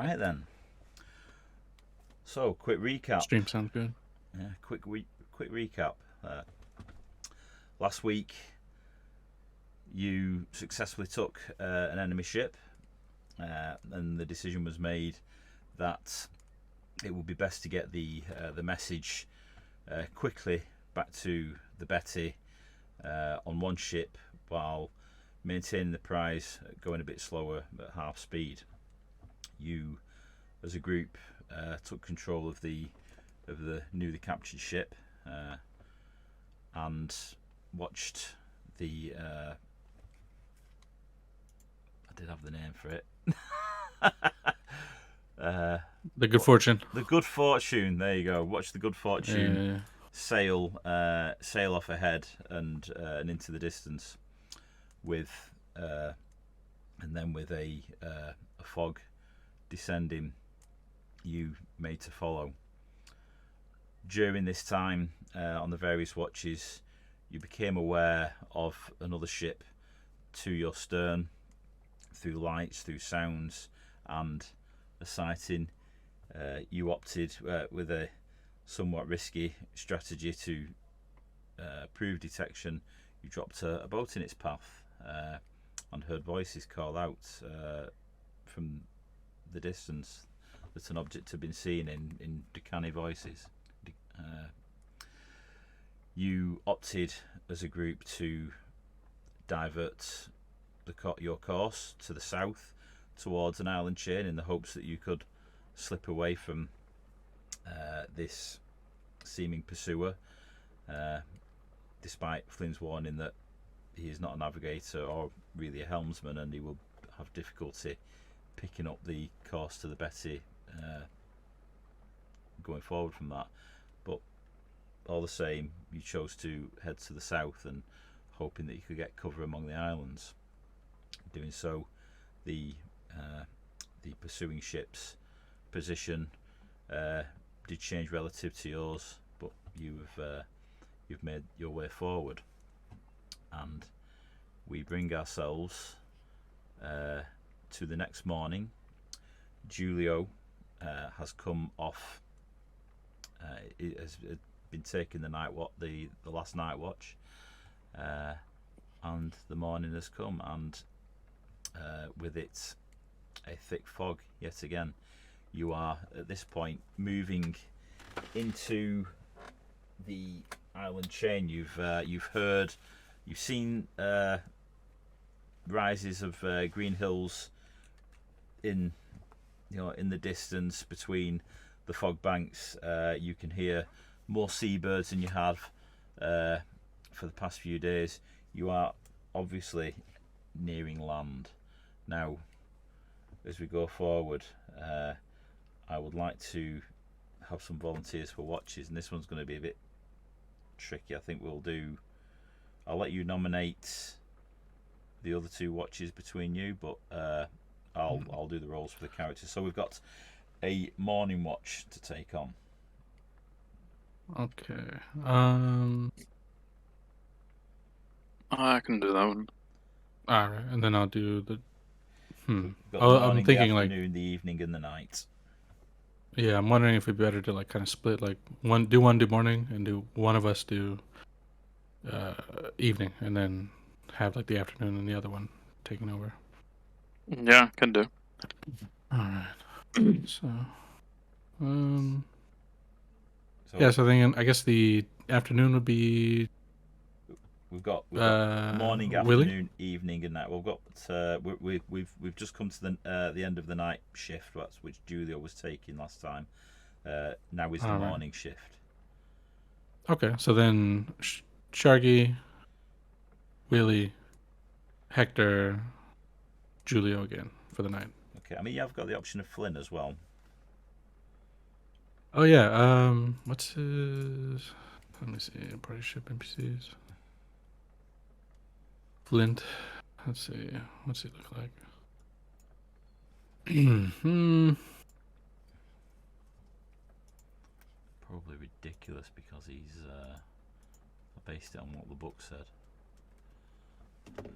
Right then. So, quick recap. Stream sounds good. Yeah, quick recap. Last week, you successfully took an enemy ship, and the decision was made that it would be best to get the message quickly back to the Betty on one ship while maintaining the prize, going a bit slower at half speed. You, as a group, took control of the newly captured ship and watched the I did have the name for it. The Good Fortune. The Good Fortune. There you go. Watch the Good Fortune sail off ahead and into the distance with and then with a fog descending, you made to follow. During this time, on the various watches, you became aware of another ship to your stern through lights, through sounds, and a sighting. You opted with a somewhat risky strategy to prove detection. You dropped a boat in its path and heard voices call out from the distance that an object had been seen in Decani voices. You opted as a group to divert your course to the south towards an island chain in the hopes that you could slip away from this seeming pursuer, despite Flynn's warning that he is not a navigator or really a helmsman and he will have difficulty picking up the course to the Betty going forward from that. But all the same, you chose to head to the south and hoping that you could get cover among the islands. Doing so, the pursuing ship's position did change relative to yours, but you've made your way forward, and we bring ourselves to the next morning. Julio has come off. It has been taking the last night watch, and the morning has come, and with it a thick fog yet again. You are at this point moving into the island chain. You've seen rises of green hills in the distance between the fog banks. You can hear more seabirds than you have for the past few days. You are obviously nearing land. Now, as we go forward, I would like to have some volunteers for watches, and this one's going to be a bit tricky. I think I'll let you nominate the other two watches between you, but I'll do the roles for the characters. So we've got a morning watch to take on. Okay. I can do that one. All right, and then I'll do the. We've got the morning, I'm thinking the afternoon, the evening, and the night. Yeah, I'm wondering if it'd be better to kind of split, one do morning, and do one of us do evening, and then have the afternoon and the other one taking over. Yeah, can do. All right. So, so I guess the afternoon would be. We've got morning, afternoon, evening, and night. We've got we've just come to the end of the night shift, which Julia was taking last time. Now is the morning shift. Okay, so then Shargy, Willie, Hector, Julio again for the night. Okay, I mean you've got the option of Flynn as well. Oh yeah, what's his? Let me see. Party ship NPCs. Flint. Let's see. What's he look like? Probably ridiculous because he's based it on what the book said. Let's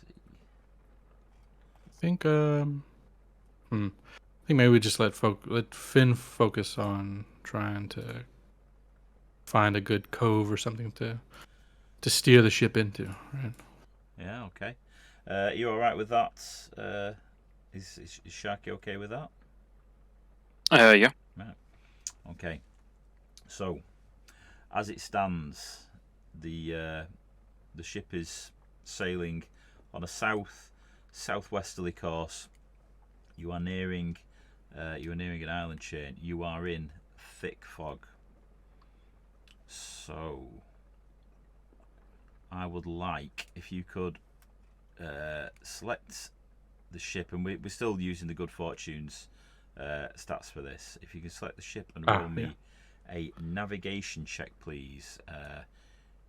see. think I think maybe we just let Finn focus on trying to find a good cove or something to steer the ship into, right? Yeah, okay. You all right with that? Is Sharky okay with that? Yeah. Right. Okay. So, as it stands, the ship is sailing on a southwesterly course. You are nearing an island chain. You are in thick fog. So, I would like if you could select the ship, and we're still using the good fortunes stats for this. If you can select the ship and roll me a navigation check, please,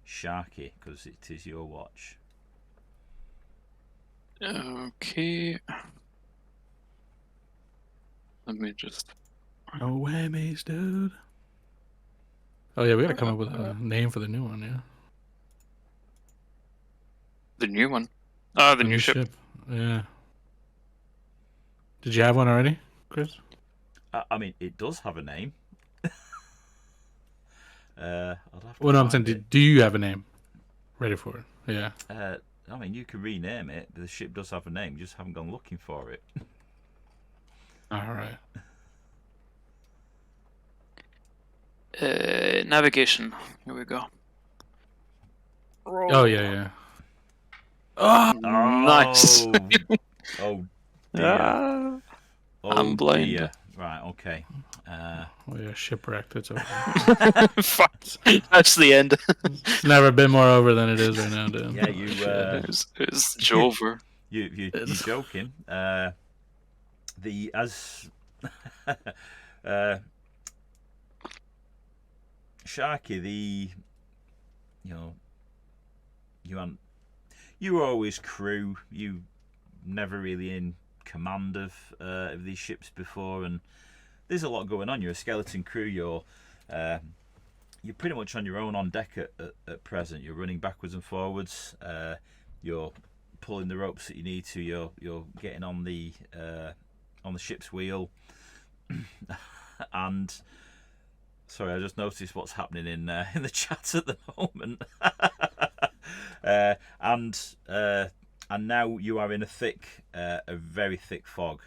Sharky, because it is your watch. Okay. Let me just. No whammies, dude. Oh yeah, we gotta come up with a name for the new one. Yeah. The new one. The new ship. Yeah. Did you have one already, Chris? I mean, it does have a name. I'd have to Well, no, I'm find saying, it. do you have a name ready for it? Yeah. I mean, you can rename it, but the ship does have a name. You just haven't gone looking for it. All right. Navigation. Here we go. Oh yeah. Oh, nice. Oh dear. Ah, I'm blind. Dear. Right. Okay. Oh yeah, shipwrecked. It's over. Fuck. That's the end. It's never been more over than it is right now, dude. Yeah, you. It's Jover. You're joking. Sharky, you were always crew. You never really in command of these ships before, and there's a lot going on. You're a skeleton crew. You're pretty much on your own on deck at present. You're running backwards and forwards. You're pulling the ropes that you need to. You're getting on the ship's wheel. And sorry, I just noticed what's happening in the chat at the moment. And now you are in a very thick fog,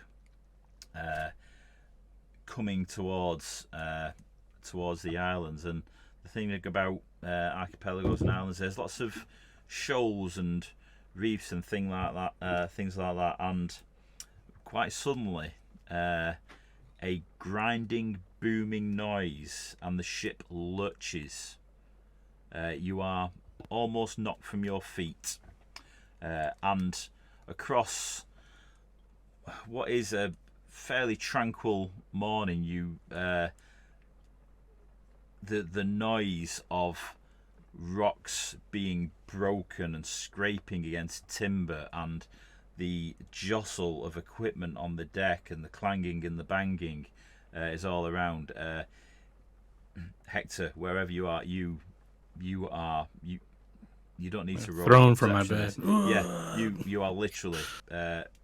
coming towards the islands. And the thing about archipelagos and islands, there's lots of shoals and reefs and things like that. And quite suddenly, a grinding, booming noise, and the ship lurches. You are almost knocked from your feet, and across what is a fairly tranquil morning, the noise of rocks being broken and scraping against timber, and the jostle of equipment on the deck, and the clanging and the banging is all around. Hector, wherever you are, you don't need to roll. Thrown from my bed. Yeah, you are literally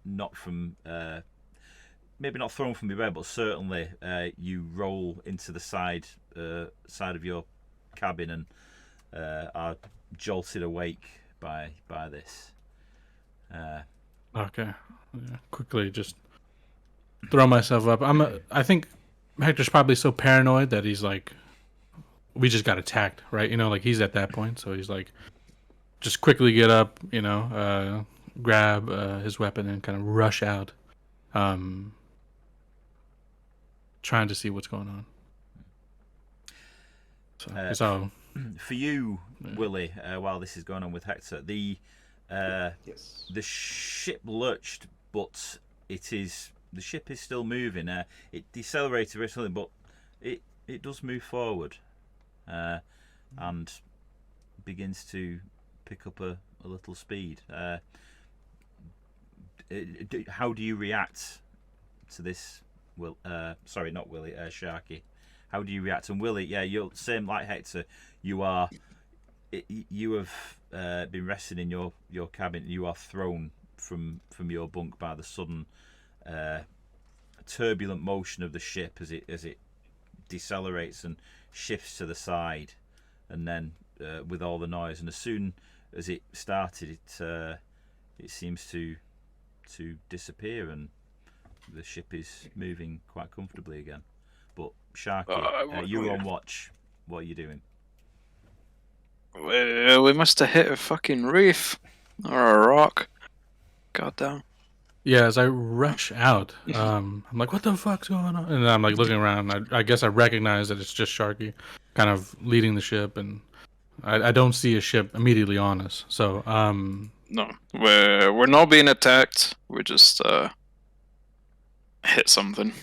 not from. Maybe not thrown from your bed, but certainly you roll into the side of your cabin and are jolted awake by this. Okay. Yeah, quickly just throw myself up. I think Hector's probably so paranoid that he's like, we just got attacked, right? Like he's at that point, so he's like, just quickly get up, grab his weapon and kind of rush out, trying to see what's going on. So for you, Willie, while this is going on with Hector, the ship lurched, but the ship is still moving. It decelerated recently, but it does move forward, and begins to pick up a little speed. How do you react to this? Sorry, not Willie, Sharky. How do you react? And Willie, yeah, you're same like Hector. You have been resting in your cabin. You are thrown from your bunk by the sudden turbulent motion of the ship as it decelerates and shifts to the side, and then with all the noise, and as soon as it started, it seems to disappear, and the ship is moving quite comfortably again. But Sharky, you're on watch. What are you doing? We must have hit a fucking reef or a rock. Goddamn. Yeah, as I rush out, I'm like, "What the fuck's going on?" And I'm like looking around. I guess I recognize that it's just Sharky, kind of leading the ship, and I don't see a ship immediately on us. So, No, we're not being attacked. We just hit something.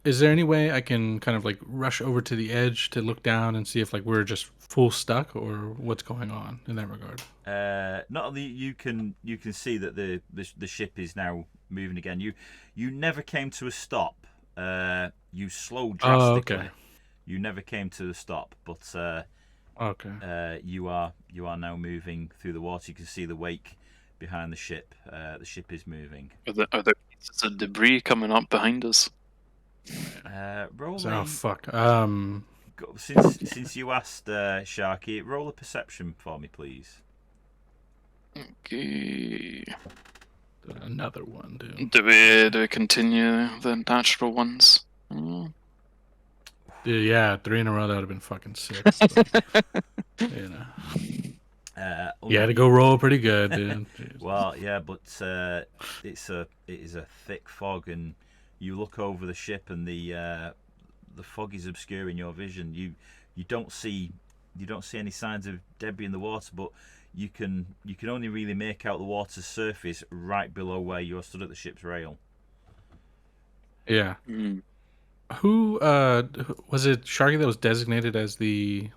Is there any way I can kind of like rush over to the edge to look down and see if like we're just full stuck or what's going on in that regard? Not only you can see that the ship is now moving again. You never came to a stop. You slowed drastically. Okay. You never came to a stop, but okay. you are now moving through the water. You can see the wake behind the ship. The ship is moving. Are there pieces of debris coming up behind us? Roll Oh fuck. Since you asked, Sharky, roll a perception for me, please. Okay. Another one, dude. Do we continue the natural ones? Dude, yeah, 3 in a row, that would have been fucking sick. But, you know. You had to go roll pretty good, dude. Well, yeah, but it is a thick fog, and you look over the ship, and the fog is obscuring your vision. You don't see any signs of debris in the water, but you can only really make out the water's surface right below where you're stood at the ship's rail. Yeah. Mm. Who was it? Sharky that was designated as the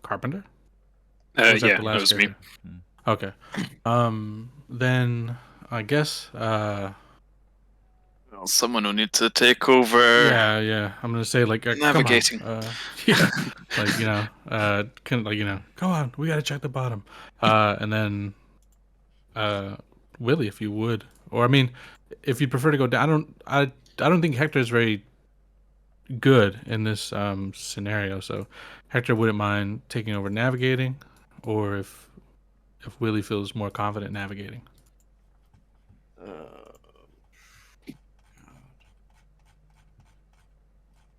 carpenter? Yeah, that was me. Okay. Then I guess Well, someone will need to take over. Yeah. I'm gonna say navigating. Come on. Come on, we gotta check the bottom. And then Willie, if you would, or I mean, if you prefer to go down, I don't think Hector is very good in this scenario, so Hector wouldn't mind taking over navigating, or if Willie feels more confident navigating.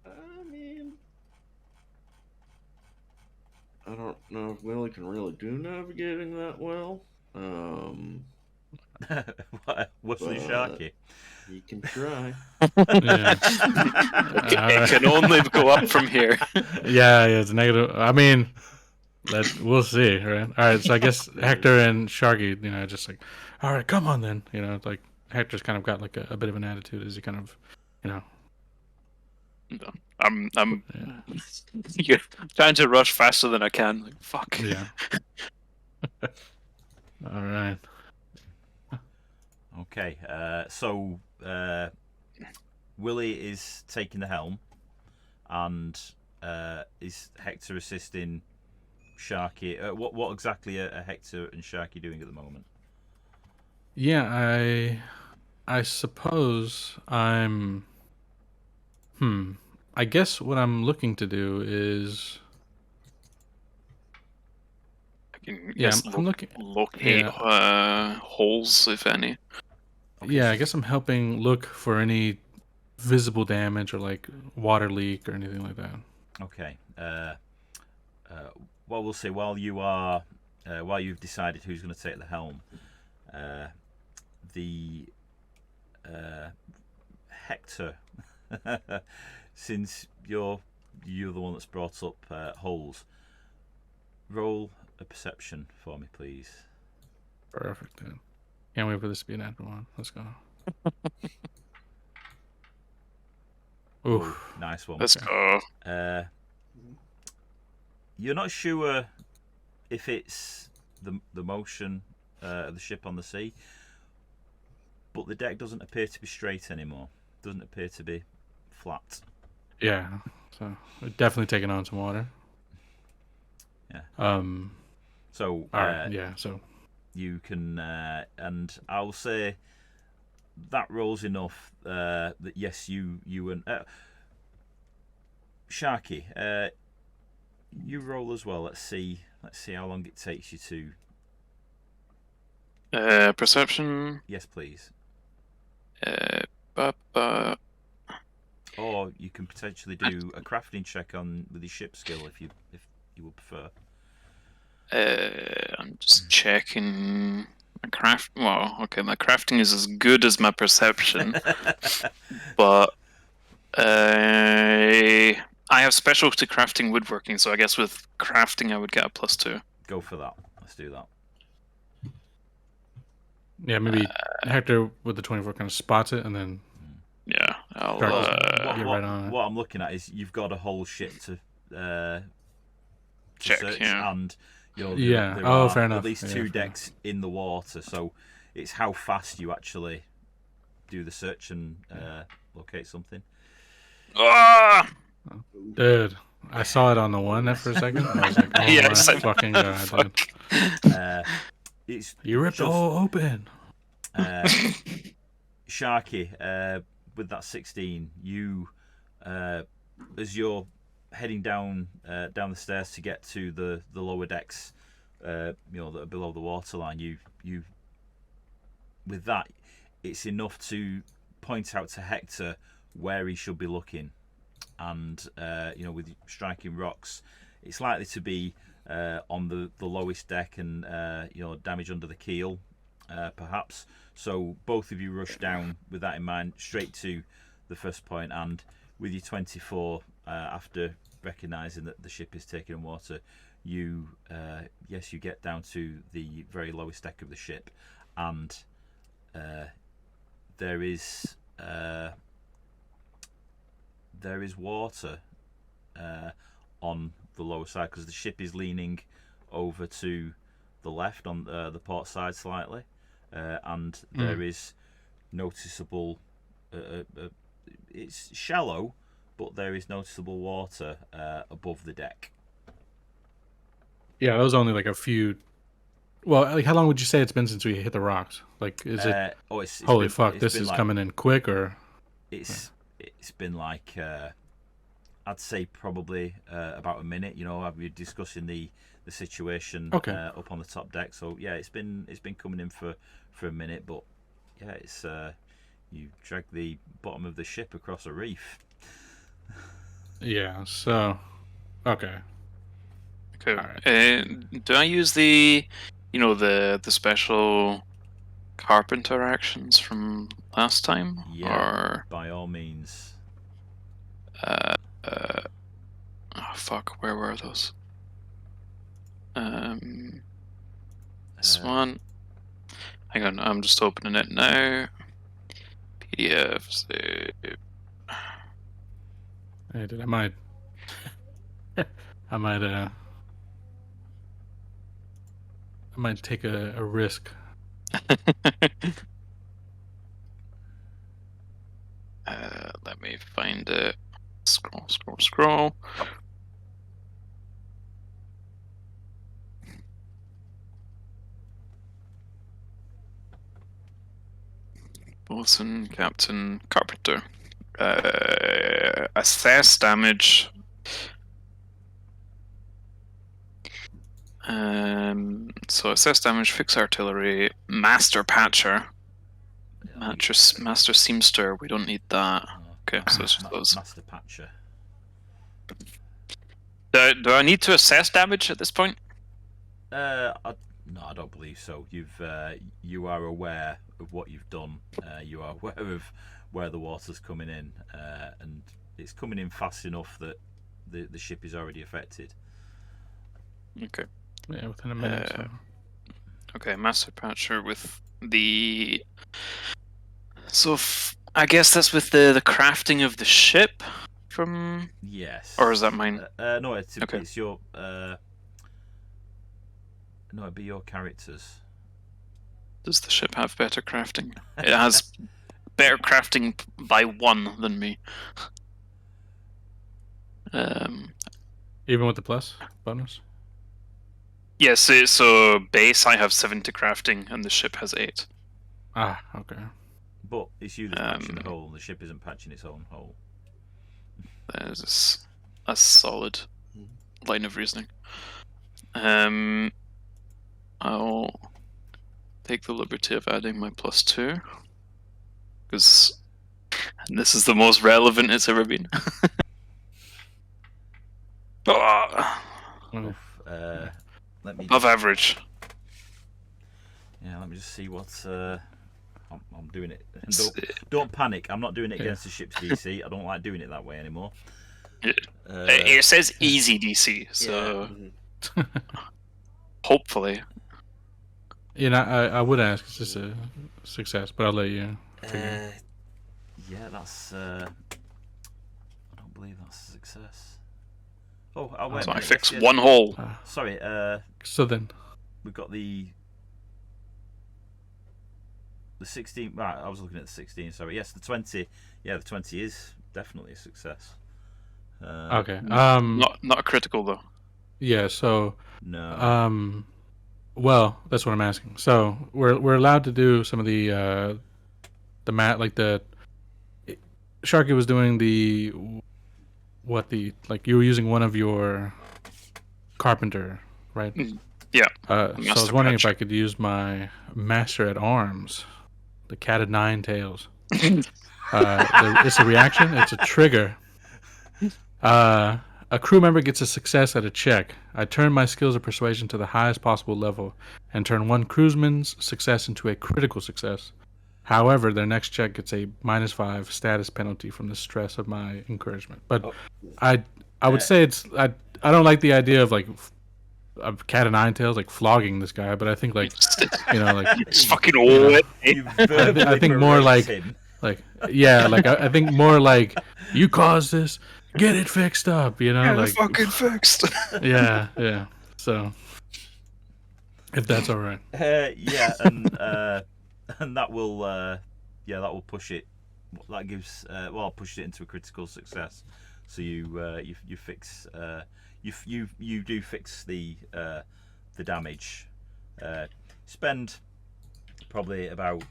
I mean, I don't know if Willie can really do navigating that well. Wesley Sharky. He can try. It can only go up from here. Yeah, it's negative. I mean, we'll see, right? All right, so I guess Hector and Sharky, just like, all right, come on then. Like Hector's kind of got like a bit of an attitude as he kind of, I'm you're trying to rush faster than I can. Like, fuck. Yeah. All right. Okay, so Willie is taking the helm, and is Hector assisting Sharky? What exactly are Hector and Sharky doing at the moment? Yeah, I suppose I'm. I guess what I'm looking to do is. I'm looking. Locate holes, if any. Okay. Yeah, I guess I'm helping look for any visible damage or like water leak or anything like that. Okay. What we'll say while you've decided who's going to take the helm, the Hector, since you're the one that's brought up holes, roll a perception for me, please. Perfect, dude. Can't wait for this to be an natural one. Let's go. Ooh, nice one. Let's go. You're not sure if it's the motion of the ship on the sea, but the deck doesn't appear to be straight anymore. Doesn't appear to be flat. Yeah. So we're definitely taking on some water. Yeah. So all right, yeah. So you can, and I'll say that rolls enough that yes, you and Sharky, you roll as well. Let's see how long it takes you to. Perception. Yes, please. Or you can potentially do a crafting check with your ship skill if you would prefer. I'm just checking my craft. Well, okay, my crafting is as good as my perception, but I have specialty crafting woodworking, so I guess with crafting I would get a +2. Go for that. Let's do that. yeah, maybe Hector with the 24 kind of spots it, and then Yeah, I'll get right on it. What I'm looking at is you've got a whole ship to check, search, yeah. and there fair are enough. at least Yeah, two fair decks in the water, so it's how fast you actually do the search and locate something. Ah! Dude, I saw it on the one there for a second. I was like, oh Yes, my fucking god, dude. It's You ripped the just, hole open. Sharky, with that 16, you as you're heading down the stairs to get to the lower decks, that are below the waterline, you with that, it's enough to point out to Hector where he should be looking, and with striking rocks, it's likely to be on the lowest deck and damage under the keel, perhaps. So both of you rush down with that in mind, straight to the first point, and with your 24, after recognising that the ship is taking water, you get down to the very lowest deck of the ship, and there is water on the lower side, because the ship is leaning over to the left on the port side slightly, and there is noticeable. It's shallow, but there is noticeable water above the deck. Yeah, that was only like a few. Well, like, how long would you say it's been since we hit the rocks? Like, is it? Holy fuck! This is like, coming in quick, or it's been like I'd say probably about a minute. I've been discussing the situation up on the top deck. So yeah, it's been coming in for a minute, but yeah, it's you drag the bottom of the ship across a reef. Yeah. So okay. Right. Do I use the special carpenter actions from last time? Yeah, or by all means. Oh fuck, where were those? This one. Hang on, I'm just opening it now. PDF save. Hey, dude, I might take a risk. Let me find it. Scroll. Bosun, Captain, Carpenter. Assess damage. So assess damage, fix artillery, master patcher, master seamster. We don't need that. Okay, so it's just those. Master patcher. Do I need to assess damage at this point? No, I don't believe so. You are aware of what you've done. You are aware of where the water's coming in, and it's coming in fast enough that the ship is already affected. Okay. Yeah, within a minute. So. Okay, master patcher with the. So I guess that's with the crafting of the ship from. Yes. Or is that mine? No, it's your. No, it'd be your characters. Does the ship have better crafting? It has better crafting by 1 than me. Even with the plus bonus? Yes, so base I have 7 to crafting, and the ship has 8. Ah, okay. But it's you that's patching the hole. The ship isn't patching its own hole. There's a solid line of reasoning. I'll take the liberty of adding my +2, because this is the most relevant it's ever been. Okay. Let me Above average. Yeah, let me just see what I'm doing it. Don't panic. I'm not doing it against the ship's DC. I don't like doing it that way anymore. It says easy DC, so hopefully. You know, I would ask. It's just a success, but I'll let you. Yeah, that's. I don't believe that's a success. Oh, wait. So I fixed one hole. Sorry. So then, we've got the 16. Right, I was looking at the 16. Sorry. Yes, the 20. Yeah, the 20 is definitely a success. okay. Not a critical though. Yeah. So. No. Well, that's what I'm asking. So we're allowed to do some of the mat, like the Sharky was doing you were using one of your carpenter, right? Yeah. So I was wondering if I could use my master at arms, the cat of nine tails. It's a reaction. It's a trigger. A crew member gets a success at a check. I turn my skills of persuasion to the highest possible level and turn one crewsman's success into a critical success. However, their next check gets a -5 status penalty from the stress of my encouragement. But I would say I don't like the idea of like a cat of nine tails like flogging this guy, but I think like it's fucking old. I think more like I think more like you caused this, get it fixed up, like fucking fixed. yeah. So if that's all right. Yeah, and that will push it. That gives I'll push it into a critical success. So you fix you do fix the damage. Spend probably about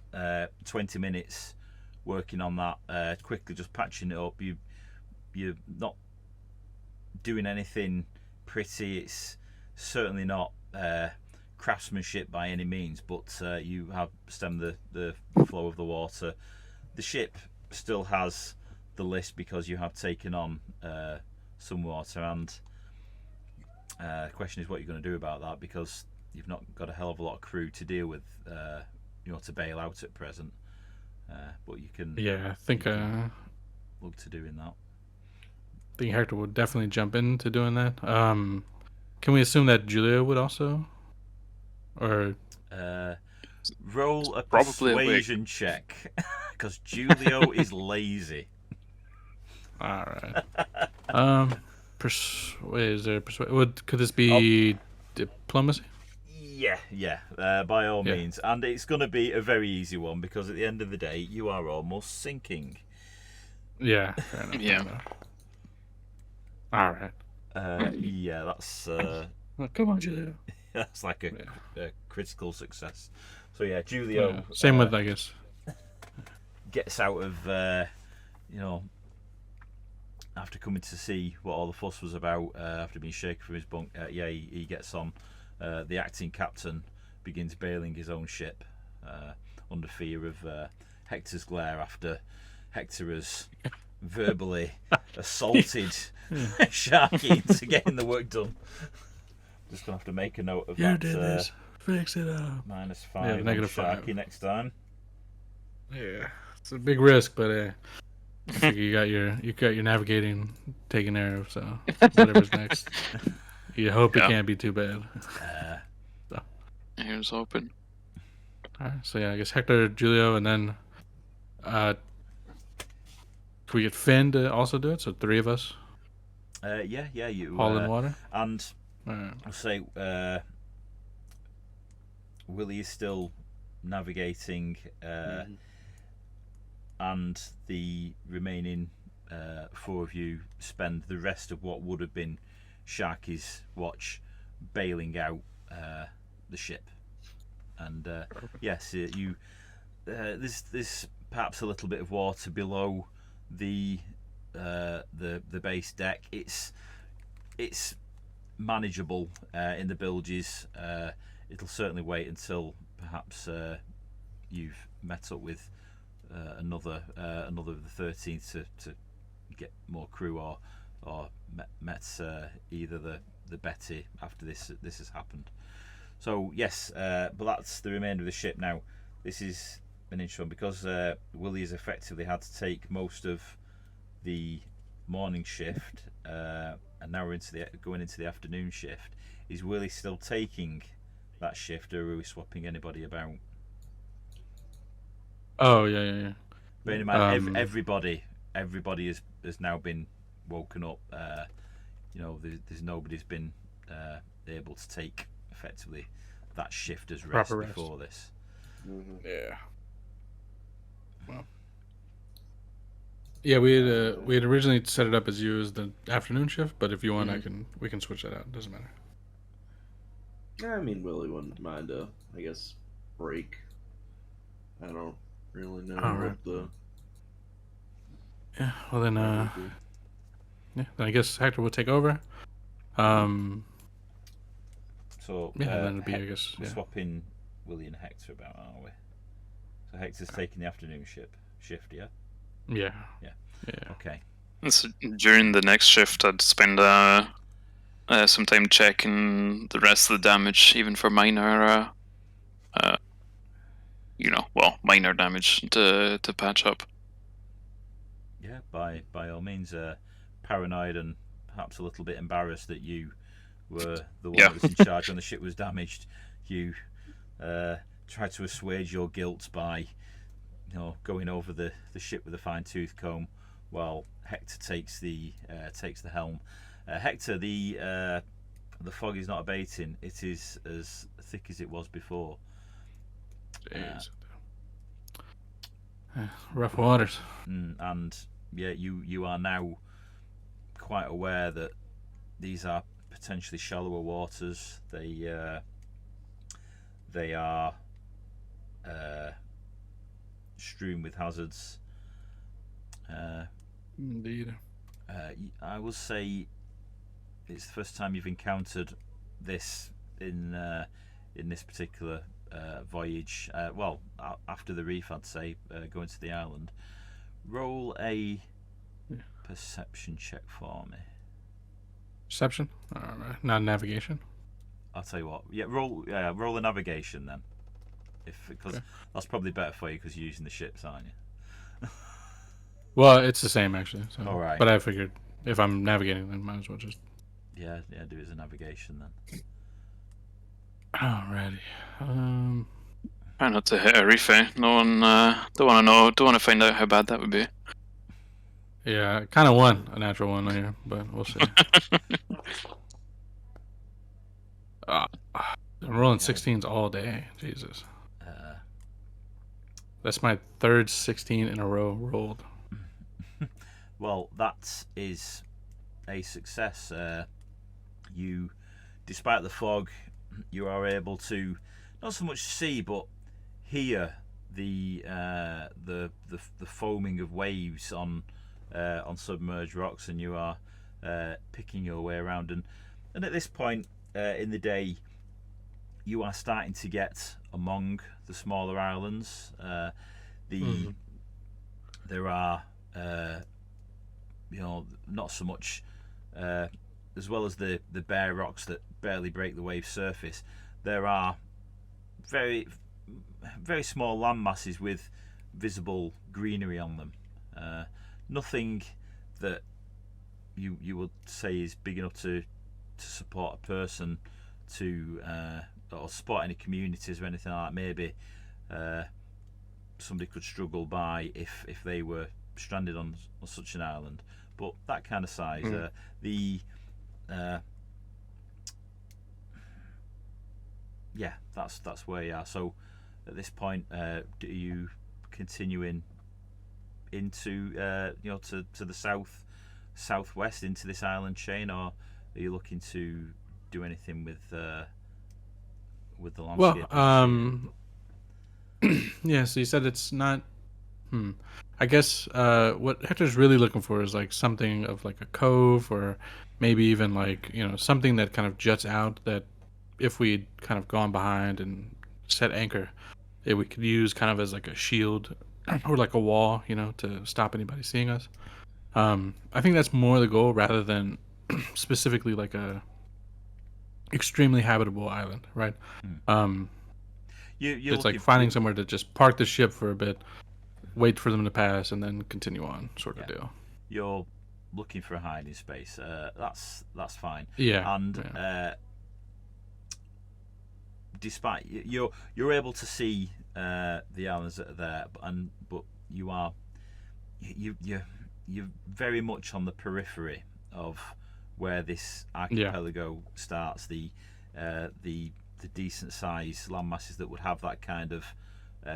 20 minutes working on that. Quickly just patching it up. You're not doing anything pretty. It's certainly not craftsmanship by any means, but you have stemmed the flow of the water. The ship still has the list because you have taken on some water, and the question is what you're going to do about that, because you've not got a hell of a lot of crew to deal with, to bail out at present. But you can. Yeah, I think look to doing that. I think Hector would definitely jump into doing that. Can we assume that Julia would also? Or roll a persuasion check, because Julio is lazy. All right. Could this be diplomacy? Yeah. By all means, and it's going to be a very easy one, because at the end of the day, you are almost sinking. Yeah. Fair enough, yeah. Fair enough. All right. Yeah, that's. Come on, Julio. That's like a critical success. So yeah, Julio. Same with, I guess. Gets out of, after coming to see what all the fuss was about, after being shaken from his bunk. He gets on. The acting captain begins bailing his own ship, under fear of Hector's glare, after Hector has verbally assaulted Sharky into getting the work done. Just gonna have to make a note of that. You did this. Fix it up. -5 on Sharky -5 next time. Yeah, it's a big risk, but I think you got your navigating taken care of. So whatever's next, you hope it can't be too bad. Here's hoping. All right, so yeah, I guess Hector, Julio, and then can we get Finn to also do it? So 3 of us. Yeah, you all in water. And I'll say Willie is still navigating, and the remaining four of you spend the rest of what would have been Sharky's watch bailing out the ship. And yes, you there's perhaps a little bit of water below the base deck. It's manageable in the bilges. It'll certainly wait until perhaps you've met up with another of the 13th to get more crew, or met either the Betty after this has happened. So yes, but that's the remainder of the ship. Now this is an interesting one because Willie has effectively had to take most of the morning shift, and now we're going into the afternoon shift. Is Willie still taking that shift, or are we swapping anybody about? Oh yeah. Bearing in mind, everybody has now been woken up. There's nobody's been able to take effectively that shift as rest before this. Mm-hmm. Yeah. Well. Yeah, we had originally set it up as you as the afternoon shift, but if you want, we can switch that out. It doesn't matter. I mean, Willie wouldn't mind a, I guess, break. I don't really know what the. Yeah. Well then, yeah. Then I guess Hector will take over. So then it'd be, I guess, we're swapping Willie and Hector about, aren't we? So Hector's taking the afternoon shift, yeah. Yeah. Okay. So during the next shift, I'd spend some time checking the rest of the damage, even for minor, minor damage to patch up. Yeah, by all means, paranoid and perhaps a little bit embarrassed that you were the one that was in charge when the ship was damaged. You tried to assuage your guilt by, going over the ship with a fine-tooth comb, while Hector takes the helm. Hector, the fog is not abating. It is as thick as it was before. Rough waters. And yeah, you are now quite aware that these are potentially shallower waters. They are strewn with hazards. Indeed. I will say it's the first time you've encountered this in this particular voyage. After the reef, I'd say, going to the island. Roll a perception check for me. Perception? Alright. Not navigation? I'll tell you what. Yeah, roll a navigation then. Because that's probably better for you because you're using the ships, aren't you? Well, it's the same actually. So. All right. But I figured if I'm navigating, then might as well just. Yeah. Do it as a navigation then. Alrighty. Try not to hit a reef, eh? No one don't want to find out how bad that would be. Yeah, I kind of won a natural one here, but we'll see. I'm rolling 16s all day. Jesus. That's my third 16 in a row rolled. Well, that is a success. You, despite the fog, you are able to not so much see but hear the foaming of waves on submerged rocks, and you are picking your way around. And at this point in the day, you are starting to get among the smaller islands. There are not so much as well as the bare rocks that barely break the wave surface. There are very very small land masses with visible greenery on them. Nothing that you would say is big enough to support a person or support any communities or anything like that. Maybe somebody could struggle by if they were stranded on such an island, but that kind of size. That's where you are. So at this point, do you continue in into to the southwest into this island chain, or are you looking to do anything with the landscape? Well, yeah. So you said it's not. I guess what Hector's really looking for is like something of like a cove, or maybe even like something that kind of juts out, that if we'd kind of gone behind and set anchor, we could use kind of as like a shield or like a wall, to stop anybody seeing us. I think that's more the goal rather than specifically like a extremely habitable island, right? It's like finding somewhere to just park the ship for a bit, wait for them to pass, and then continue on, sort of deal. You're looking for a hiding space. That's fine. Yeah. And despite you're able to see the islands that are there, but you're very much on the periphery of where this archipelago starts. The decent sized land masses that would have that kind of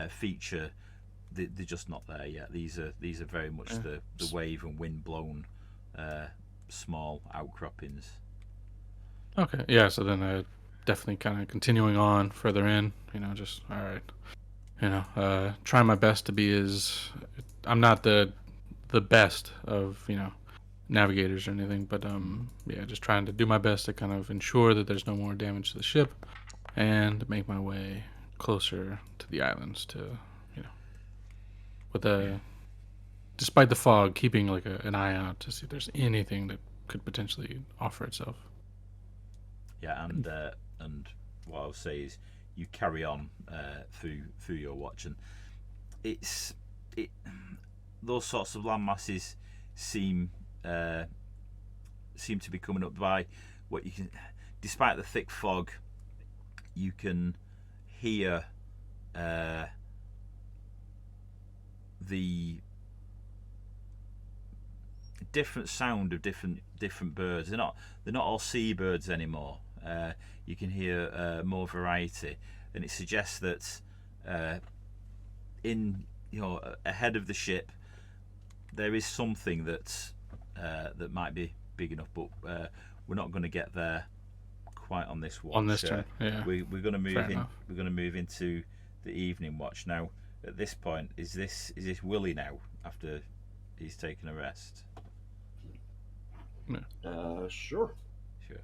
feature, they're just not there yet. These are very much the wave and wind blown small outcroppings. Okay, yeah. So then definitely kind of continuing on further in. Just all right. Trying my best to be I'm not the best of navigators or anything, but just trying to do my best to kind of ensure that there's no more damage to the ship, and make my way closer to the islands to despite the fog, keeping like an eye out to see if there's anything that could potentially offer itself. Yeah, and what I'll say is you carry on through your watch, and those sorts of land masses seem to be coming up by what you can. Despite the thick fog, you can hear the different sound of different birds. They're not all seabirds anymore. You can hear more variety, and it suggests that ahead of the ship there is something that might be big enough, but we're not going to get there quite on this watch. On this turn, yeah. We're going to move in. We're going to move into the evening watch now. At this point, is this Willie now after he's taken a rest? Sure.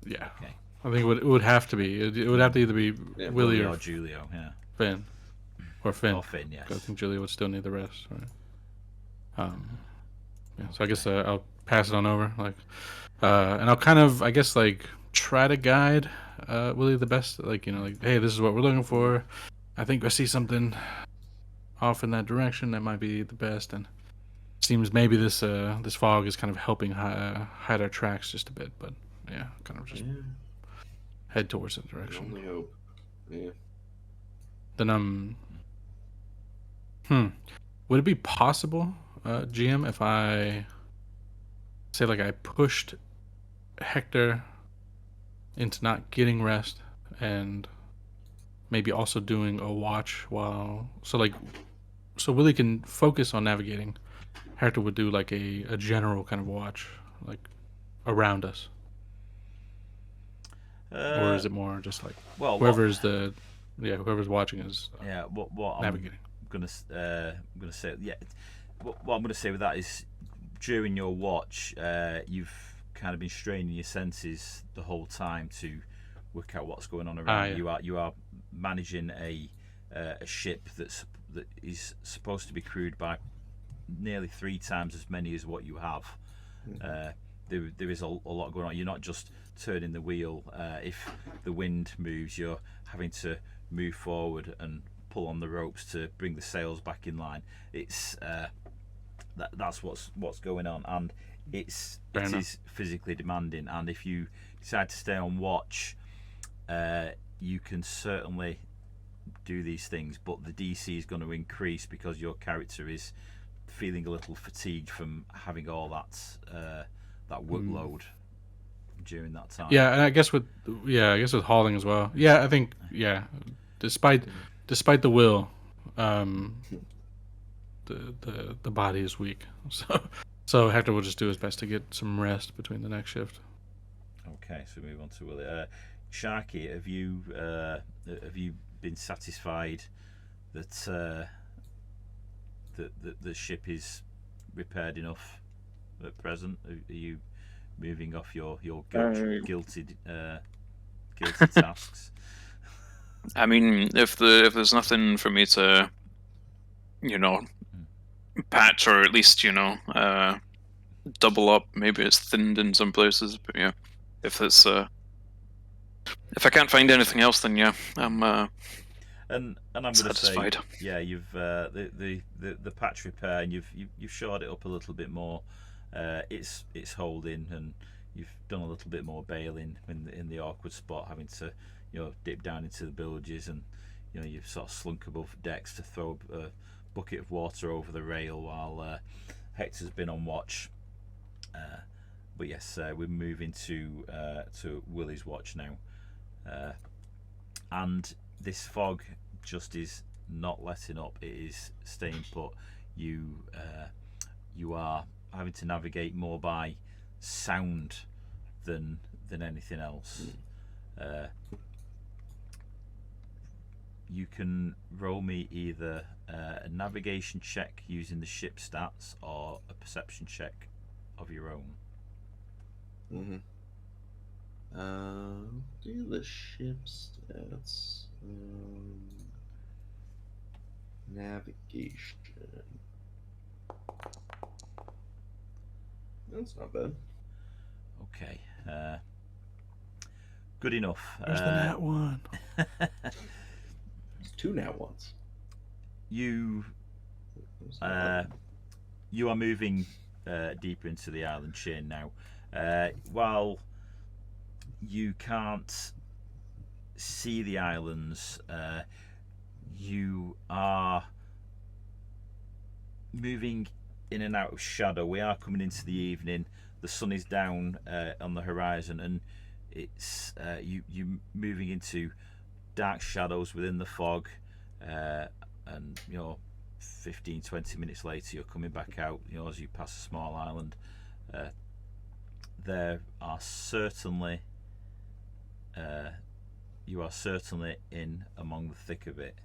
Yeah. Okay. I think it would have to be. It would have to either be Willie or Julio. Yeah. Finn. Or Finn. Or Finn, yes. I think Julio would still need the rest. Right? So I guess I'll pass it on over, and I'll kind of, I guess, try to guide Willie the best. Hey, this is what we're looking for. I think I see something off in that direction that might be the best, and it seems maybe this fog is kind of helping hide our tracks just a bit. But yeah, kind of just head towards that direction. Only hope. Yeah. Then would it be possible, GM, if I say I pushed Hector into not getting rest and maybe also doing a watch so Willie can focus on navigating, Hector would do a general kind of watch around us? Or is it more just whoever's watching is navigating? I'm gonna say what I'm gonna say with that is, during your watch, you've kind of been straining your senses the whole time to work out what's going on around you. You are managing a ship that is supposed to be crewed by nearly 3 times as many as what you have. There is a lot going on. You're not just turning the wheel. If the wind moves, you're having to move forward and pull on the ropes to bring the sails back in line. It's that's what's going on, and it is physically demanding. And if you decide to stay on watch, you can certainly do these things, but the DC is going to increase because your character is feeling a little fatigued from having all that workload during that time. Yeah, and I guess with hauling as well. Yeah, I think despite the will, the body is weak. So Hector will just do his best to get some rest between the next shift. Okay, so we move on to Willie. Sharky, have you been satisfied that the ship is repaired enough at present? Are you moving off your guilty tasks? I mean, if there's nothing for me to, patch, or at least double up, maybe it's thinned in some places. But yeah, if I can't find anything else, then yeah, I'm and I'm going to say, satisfied. yeah, you've the patch repair, and you've shored it up a little bit more. It's holding, and you've done a little bit more bailing in the awkward spot, having to dip down into the bilges, and you've sort of slunk above decks to throw a bucket of water over the rail while Hector's been on watch. But yes, we're moving to Willie's watch now, and this fog just is not letting up. It is staying put. You are having to navigate more by sound than anything else. You can roll me either a navigation check using the ship stats or a perception check of your own. Do the ship stats. Navigation. That's not bad. Okay. Good enough. Where's the nat one? It's 2 nat ones. You are moving deeper into the island chain now. While you can't see the islands, you are moving in and out of shadow. We are coming into the evening. The sun is down on the horizon, and it's you moving into dark shadows within the fog, and 15-20 minutes later you're coming back out as you pass a small island. You are certainly in among the thick of it.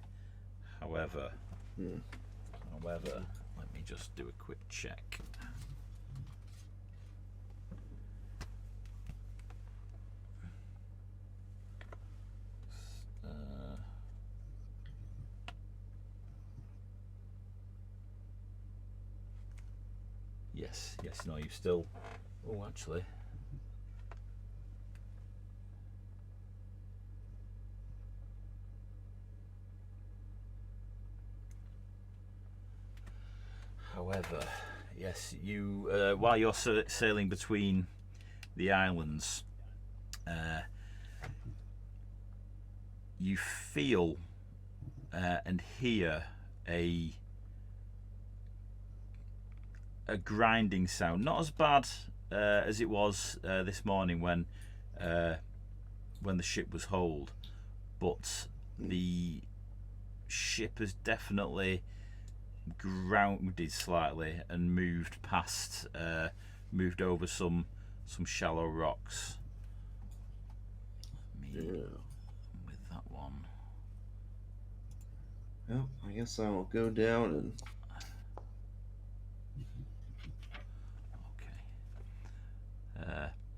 However, let me just do a quick check. Yes, no, you've still... Oh, actually... However, yes, you while you're sailing between the islands, you feel and hear a grinding sound. Not as bad as it was this morning when the ship was holed, but the ship has definitely grounded slightly and moved over some shallow rocks. With that one. Well, I guess I will go down and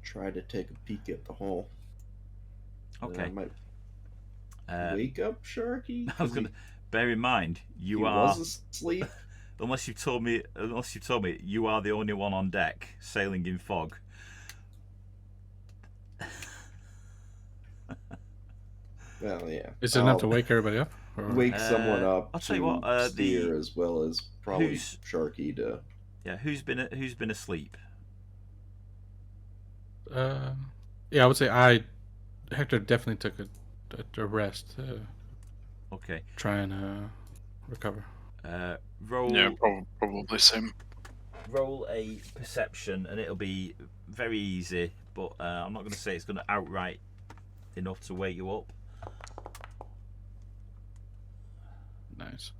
try to take a peek at the hole. Okay. I might wake up Sharky. I was gonna bear in mind you was asleep. unless you've told me you are the only one on deck sailing in fog. Well, yeah. Is it enough to wake everybody up? Or? Wake someone up. I'll tell you what. Steer as well as probably Sharky to. Yeah, who's been asleep? Yeah, I would say Hector definitely took a rest. Okay. Try and recover. Roll. Yeah, probably same. Roll a perception, and it'll be very easy. But I'm not going to say it's going to outright enough to wake you up. Nice.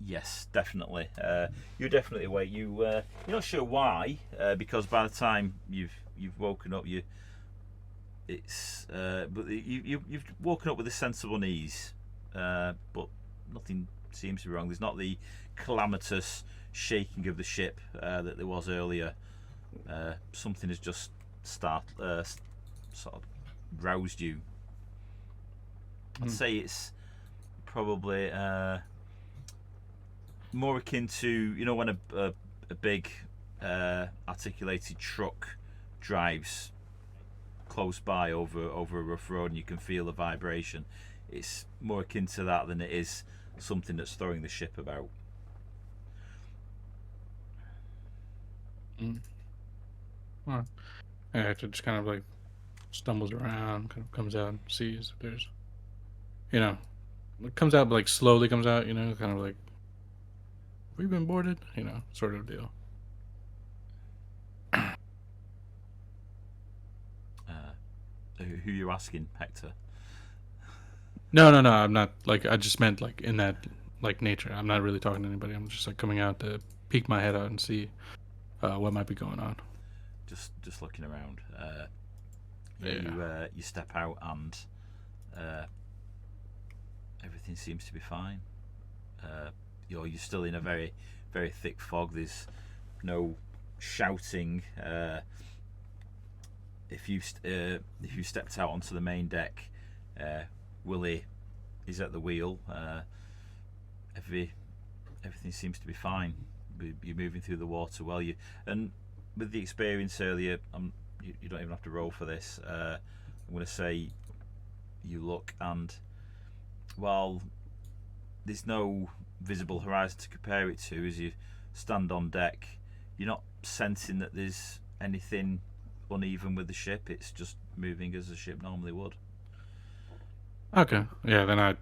Yes, definitely. You're definitely awake. You're not sure why, because by the time you've woken up, but you've woken up with a sense of unease, but nothing seems to be wrong. There's not the calamitous shaking of the ship that there was earlier. Something has just sort of roused you. I'd say it's probably more akin to when a big articulated truck drives close by over a rough road and you can feel the vibration. It's more akin to that than it is something that's throwing the ship about. Well, Hector just kind of like stumbles around, kind of comes out and sees that there's, it comes out, but like slowly comes out, kind of like, we've been boarded, sort of deal. Who you asking, Hector? No, I'm not, like, I just meant like in that like nature. I'm not really talking to anybody. I'm just like coming out to peek my head out and see what might be going on. Just looking around. Yeah. You step out and everything seems to be fine. You're still in a very, very thick fog. There's no shouting. If you stepped out onto the main deck, Willie is at the wheel. Everything seems to be fine. You're moving through the water well. And with the experience earlier, you don't even have to roll for this. I'm going to say you look, and while there's no visible horizon to compare it to, as you stand on deck, you're not sensing that there's anything uneven with the ship. It's just moving as a ship normally would. Okay. Yeah, then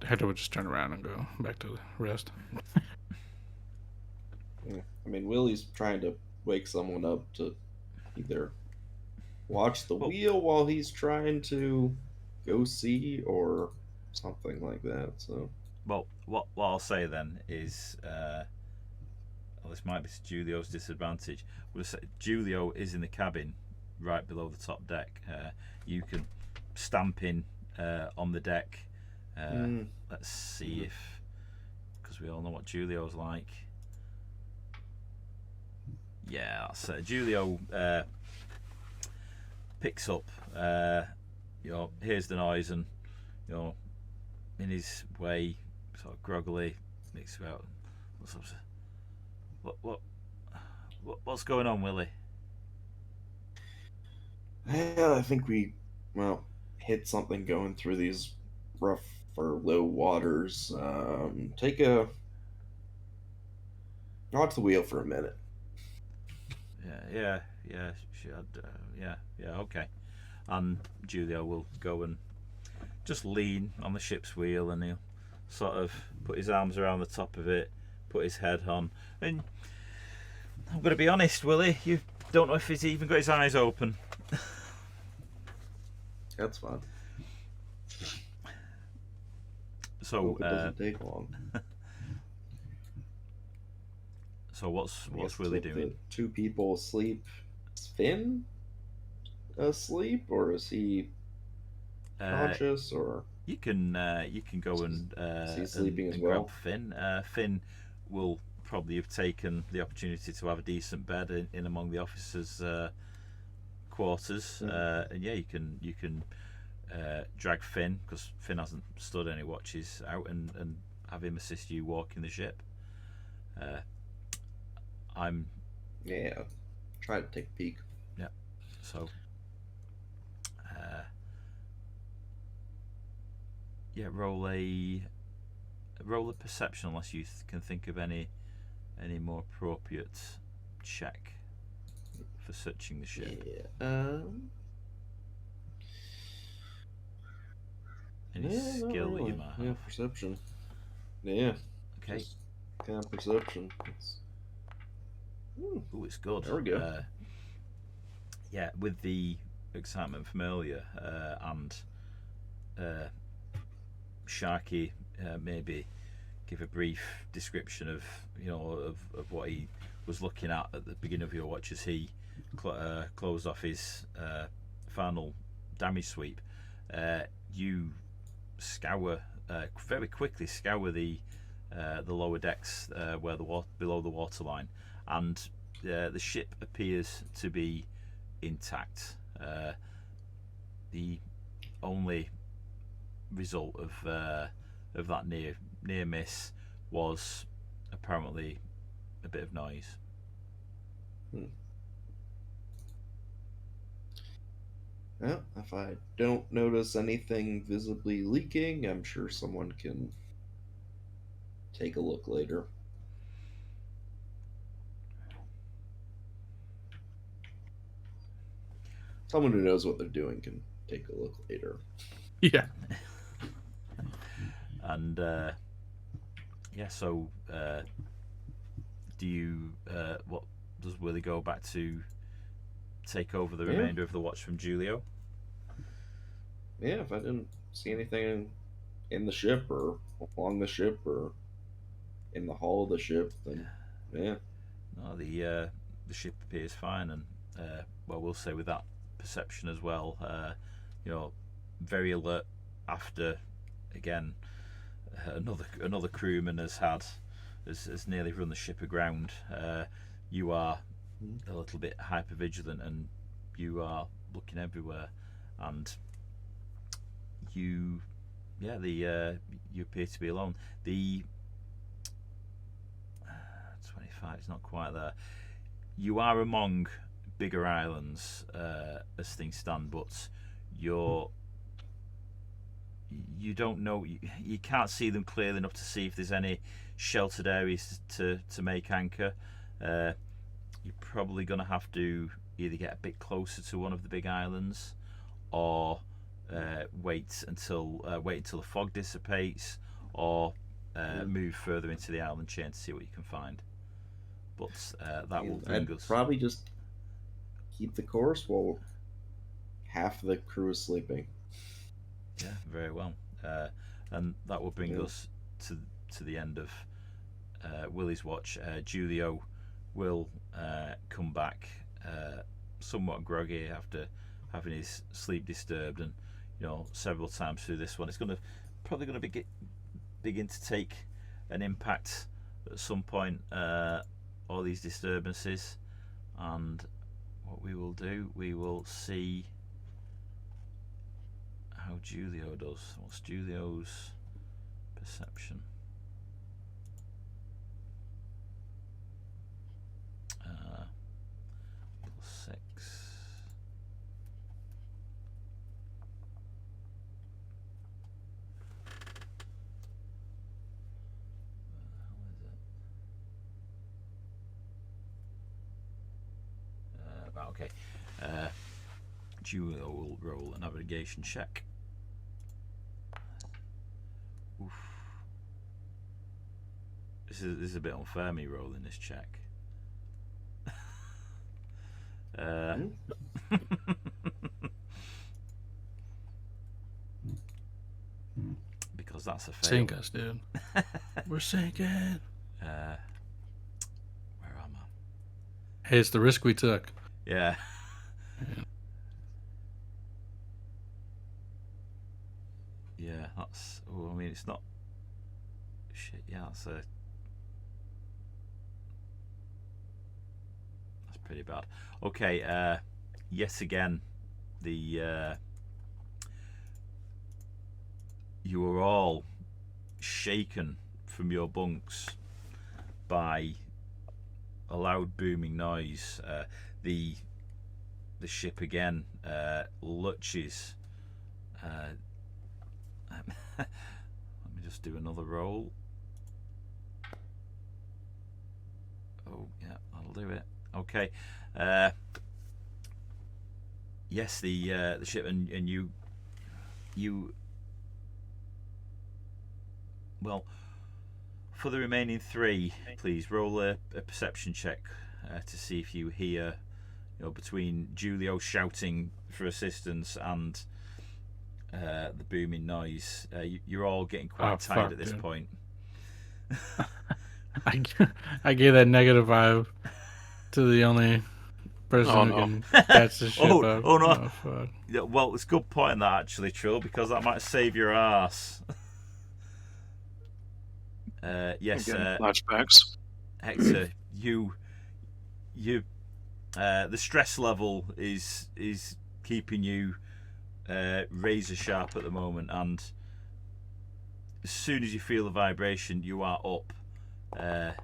Hector would just turn around and go back to the rest. Yeah. I mean, Willie's trying to wake someone up to either watch the wheel while he's trying to go see or something like that. So, well, what I'll say then is, this might be to Julio's disadvantage. We'll say Julio is in the cabin, right below the top deck. You can stamp in on the deck. Let's see if, because we all know what Julio's like. Yeah, that's Julio picks up. Hears the noise and in his way, sort of groggily, thinks about what's going on, Willie. Yeah, I think we hit something going through these rough or low waters. Watch the wheel for a minute. Yeah. Okay. And Julio will go and just lean on the ship's wheel, and he'll sort of put his arms around the top of it, put his head on. And I'm going to be honest, Willie, you don't know if he's even got his eyes open. That's fine. So hope it doesn't take long. So what's Willie doing? The two people asleep. Is Finn asleep, or is he conscious? Or you can go and is he sleeping as grab well? Finn. Finn will probably have taken the opportunity to have a decent bed in among the officers' quarters. And yeah, you can drag Finn, because Finn hasn't stood any watches, out and have him assist you walking the ship. I'm trying to take a peek. Yeah. So roll a perception, unless you can think of any more appropriate check for searching the ship. Any skill that you might have. Yeah, perception. Yeah. Okay. Just kind of perception. Ooh, it's good. There we go. Yeah, with the excitement from earlier and Sharky maybe give a brief description of of what he was looking at the beginning of your watch as he closed off his final damage sweep. You very quickly scour the lower decks where below the waterline, and the ship appears to be intact. The only result of that near miss was apparently a bit of noise. Well, if I don't notice anything visibly leaking, I'm sure someone can take a look later. Someone who knows what they're doing can take a look later. Yeah. And so do you? What does Willie go back to? Take over the remainder of the watch from Julio? Yeah, if I didn't see anything in the ship or along the ship or in the hull of the ship, then yeah. No, the ship appears fine, and we'll say with that perception as well, very alert after again another crewman has nearly run the ship aground. You are a little bit hyper vigilant, and you are looking everywhere, and you appear to be alone. The 25 is not quite there. You are among bigger islands as things stand, but you don't know, you can't see them clearly enough to see if there's any sheltered areas to make anchor. You're probably going to have to either get a bit closer to one of the big islands, or wait until the fog dissipates, or move further into the island chain to see what you can find. But that will bring us. Probably just keep the course while half the crew is sleeping. Yeah, very well. And that will bring us to the end of Willie's watch. Julio will come back somewhat groggy after having his sleep disturbed, and several times through this one, it's probably going to begin to take an impact at some point. All these disturbances, and what we will do, we will see how Julio does. What's Julio's perception? +6. Okay. Julio will roll a navigation check. Oof. This is a bit unfair, me rolling this check. Because that's a fail. Sink us, dude. We're sinking. Where am I? Hey, it's the risk we took. Yeah. Yeah, that's. Oh, I mean, it's not. Shit. Yeah, that's pretty bad. Okay. Yet again, you were all shaken from your bunks by a loud booming noise. The ship again lurches. Let me just do another roll. Oh yeah, that'll do it. Okay. Yes, the ship and you. Well, for the remaining three, please roll a perception check to see if you hear, between Julio shouting for assistance and the booming noise. You're all getting quite tired at this point. I gave that negative vibe to the only person Oh, who no. can catch the ship up. Oh no! Oh, fuck. Yeah, well, it's a good point in that actually, Trill, because that might save your ass. Yes, Again, flashbacks. Hector, you, the stress level is keeping you razor sharp at the moment, and as soon as you feel the vibration, you are up. That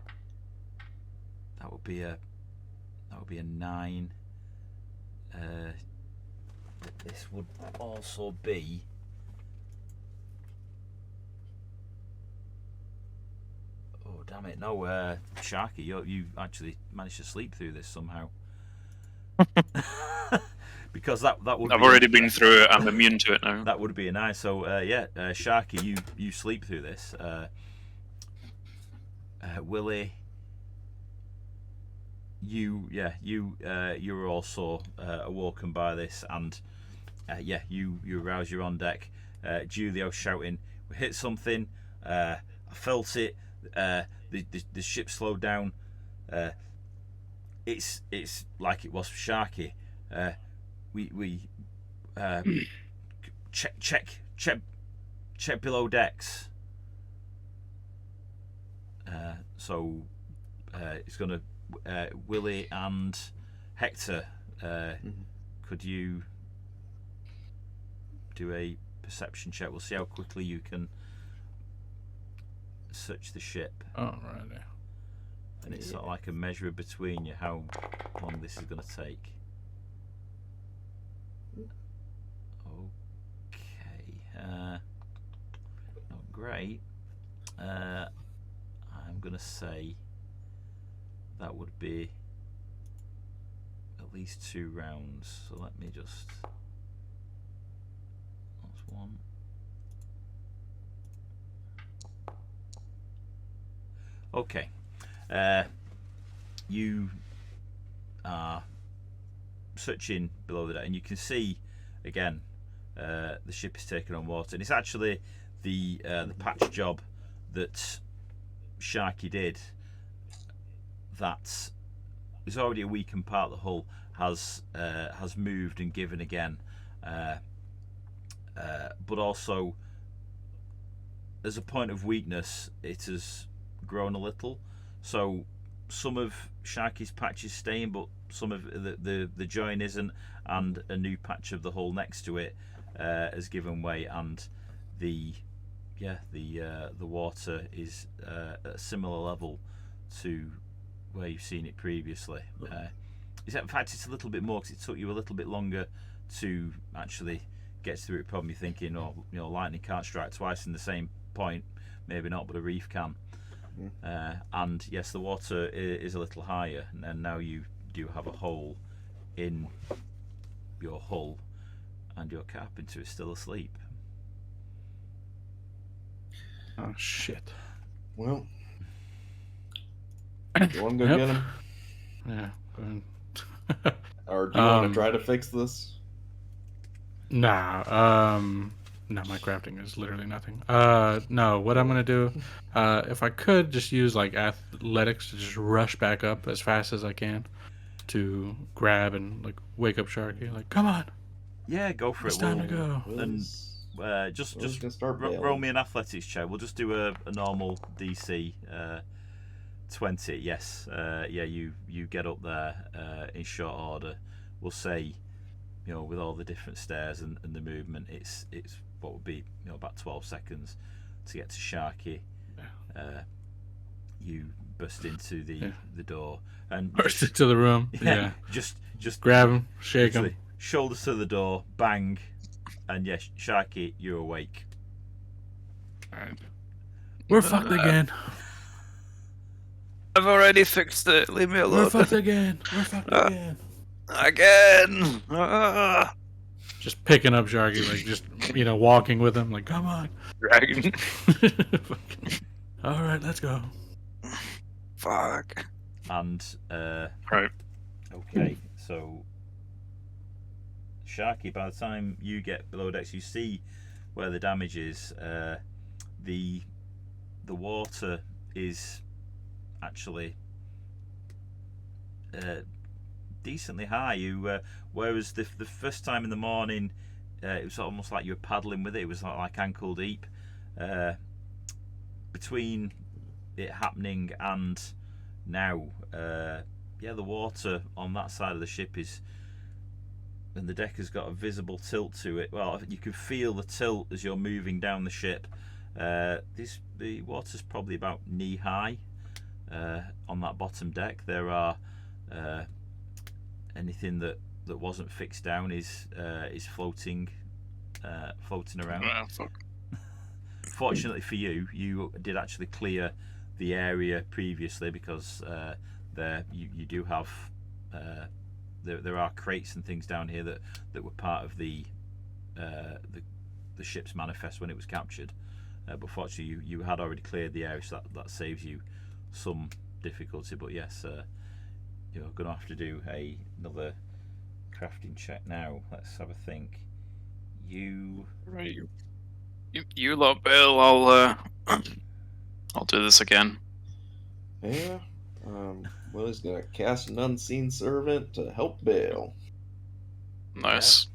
would be a 9. This would also be. Oh damn it! No, Sharky, you actually managed to sleep through this somehow. Because that would. I've already been through it. I'm immune to it now. That would be a 9. So Sharky, you sleep through this. Willie, you were also awoken by this, and you arouse. You're on deck. Julio shouting, "We hit something! I felt it. The ship slowed down. It's like it was for Sharky. We check below decks." So it's gonna Willie and Hector. Could you do a perception check? We'll see how quickly you can search the ship. Oh, right there. And it's sort of like a measure between you how long this is going to take. Okay. Not great. I'm going to say that would be at least 2 rounds. So let me just. That's 1. Okay. You are searching below the deck, and you can see again the ship is taking on water, and it's actually the patch job that Sharky did that is already a weakened part of the hull has moved and given again, but also as a point of weakness it has grown a little. So some of Sharky's patch is staying, but some of the join isn't, and a new patch of the hull next to it has given way, and the water is at a similar level to where you've seen it previously. In fact, it's a little bit more because it took you a little bit longer to actually get through it. Probably thinking, lightning can't strike twice in the same point. Maybe not, but a reef can. And yes, the water is a little higher, and now you do have a hole in your hull, and your carpenter is still asleep. Oh shit. Well, you want to go get him? Yeah. Go ahead. Or do you want to try to fix this? Nah. No, my crafting is literally nothing. No, what I'm gonna do, if I could just use like athletics to just rush back up as fast as I can to grab and like wake up Sharky. Like, come on. Yeah, go for It's it. time to go. And just roll me an athletics check. We'll just do a normal DC 20. Yes. You get up there in short order. We'll say, with all the different stairs and the movement, it's what would be about 12 seconds to get to Sharky. You burst into the door and Burst into the room. Yeah. Just grab him, shake him. Shoulders to the door, bang, and yes, Sharky, you're awake. Alright. We're fucked again. I've already fixed it. Leave me alone. We're fucked again. We're fucked again. Again. Just picking up Sharky, like just walking with him, like come on. Dragon. All right, let's go. Fuck. And right. Okay, so Sharky, by the time you get below decks, you see where the damage is. The water is actually decently high. Whereas the first time in the morning, it was almost like you were paddling with it. It was like ankle deep. Between it happening and now, the water on that side of the ship is, and the deck has got a visible tilt to it. Well, you can feel the tilt as you're moving down the ship. The water's probably about knee high on that bottom deck. There are anything that wasn't fixed down is floating around. Ah, fuck. Fortunately for you, you did actually clear the area previously, because there you do have there are crates and things down here that were part of the ship's manifest when it was captured. But fortunately, you had already cleared the area, so that saves you some difficulty. But yes, you're going to have to do another crafting check now. Let's have a think. Right. You lot, Bill. I'll do this again. Yeah. Willie's gonna cast an unseen servant to help Bale. Nice.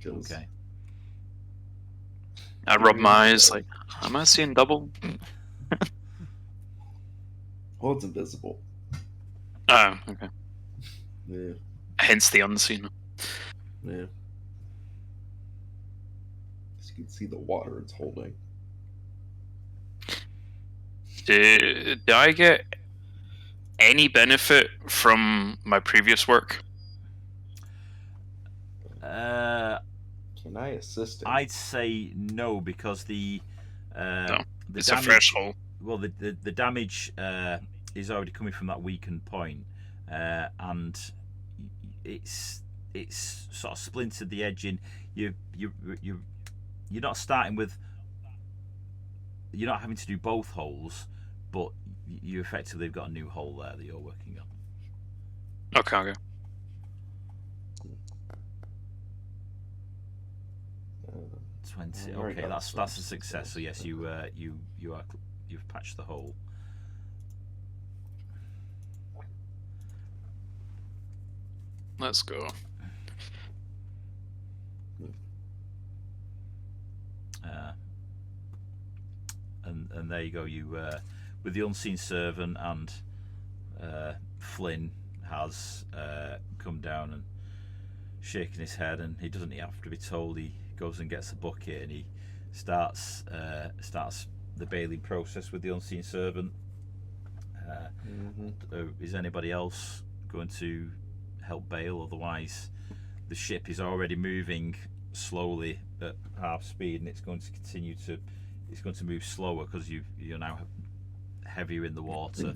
Okay. I rub my eyes like, am I seeing double? Well, it's invisible. Oh, okay. Yeah. Hence the unseen. Yeah. You can see the water it's holding. Did I get any benefit from my previous work? Can I assist him? I'd say no, because the It's damage, a fresh hole. well, the damage is already coming from that weakened point, and it's sort of splintered the edging. You're not starting with. You're not having to do both holes, but you effectively have got a new hole there that you're working on. Okay. 20. Very Okay, nice. that's a success. So yes, you've patched the hole. Let's go. And there you go. You with the unseen servant, and Flynn has come down and shaking his head, and he doesn't have to be told. He goes and gets a bucket, and he starts the bailing process with the unseen servant. Is anybody else going to help bail? Otherwise, the ship is already moving slowly at half speed, and it's going to continue to. It's going to move slower because you're now heavier in the water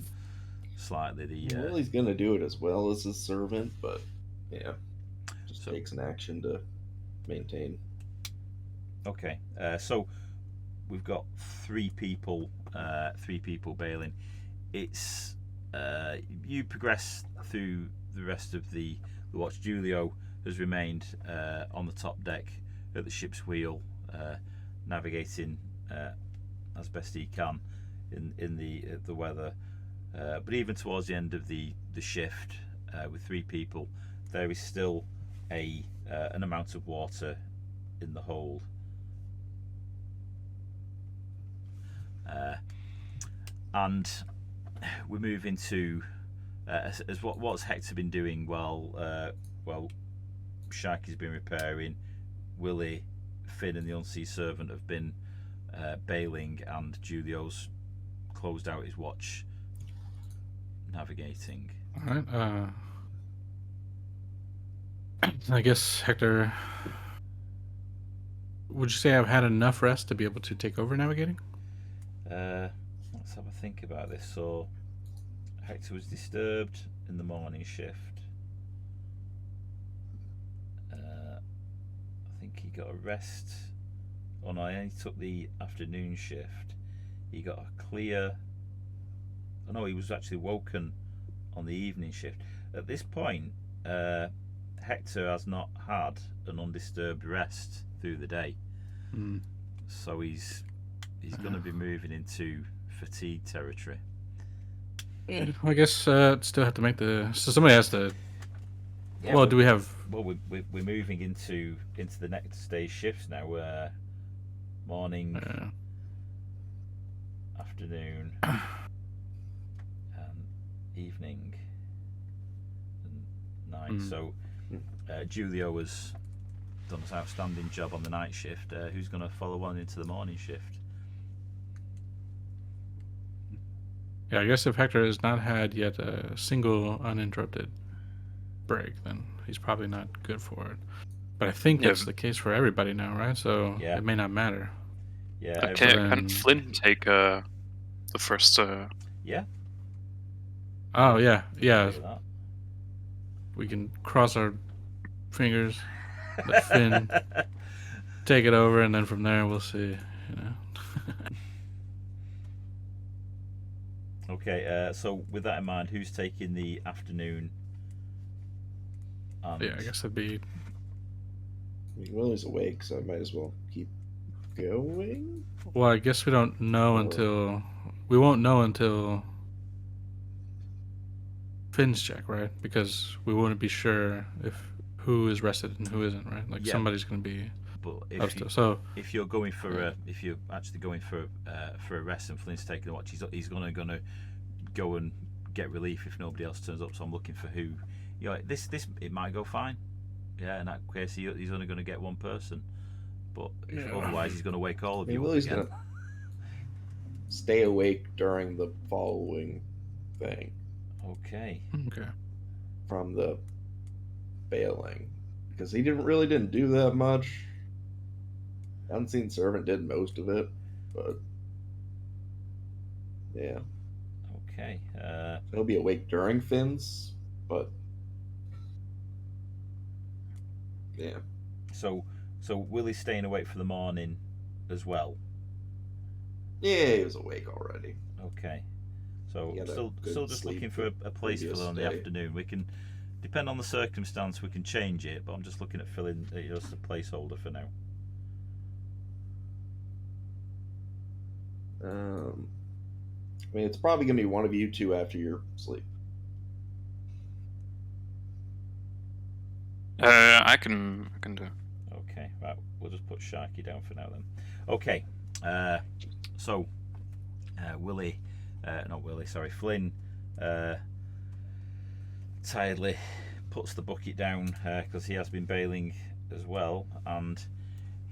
slightly. Willie's gonna do it as well as his servant, but yeah, just takes an action to maintain. Okay, so we've got three people bailing. It's you progress through the rest of the watch. Julio has remained on the top deck at the ship's wheel, navigating as best he can in the weather. But even towards the end of the shift, with three people, there is still an amount of water in the hold. And we move into as what's Hector been doing while Sharky's been repairing. Willie, Finn, and the unseen servant have been bailing, and Julio's closed out his watch, navigating. All right. I guess, Hector, would you say I've had enough rest to be able to take over navigating? Let's have a think about this. So, Hector was disturbed in the morning shift. I think he got a rest. Oh no, he only took the afternoon shift. He got a clear. Oh no, he was actually woken on the evening shift. At this point, Hector has not had an undisturbed rest through the day. So he's going to be moving into fatigue territory. I guess still have to make the. So somebody has to. Yeah, Well, do we have? Well, we're moving into the next day's shifts now. Morning, afternoon, evening, and night. So Julio has done an outstanding job on the night shift. Who's going to follow on into the morning shift? Yeah, I guess if Hector has not had yet a single uninterrupted break, then he's probably not good for it. But I think that's the case for everybody now, right? So it may not matter. Yeah. Okay, can Flynn take the first? Yeah. Oh yeah. We can cross our fingers, let Finn take it over, and then from there we'll see. Okay. So with that in mind, who's taking the afternoon? Yeah, I guess that'd be. I mean, Willie's awake, so I might as well keep going. Well, I guess we don't know until Finn's check, right? Because we wouldn't be sure if who is rested and who isn't, right? Like somebody's going to be. But if you're going for if you're actually going for a rest and Flynn's taking a watch, he's gonna go and get relief if nobody else turns up. So I'm looking for who. This it might go fine. Yeah, in that case he's only going to get one person. But otherwise he's going to wake all of you up again. Going to stay awake during the following thing. Okay. From the bailing, because he didn't do that much. Unseen Servant did most of it, but yeah. Okay. He'll be awake during Finn's, but yeah. So Willie's staying awake for the morning as well. Yeah, he was awake already. Okay. So still just looking for a place for on the afternoon. We can, depend on the circumstance, we can change it. But I'm just looking at filling it as a placeholder for now. I mean, it's probably going to be one of you two after your sleep. I can do. Okay, right. We'll just put Sharky down for now then. Okay. So Flynn tiredly puts the bucket down because he has been bailing as well, and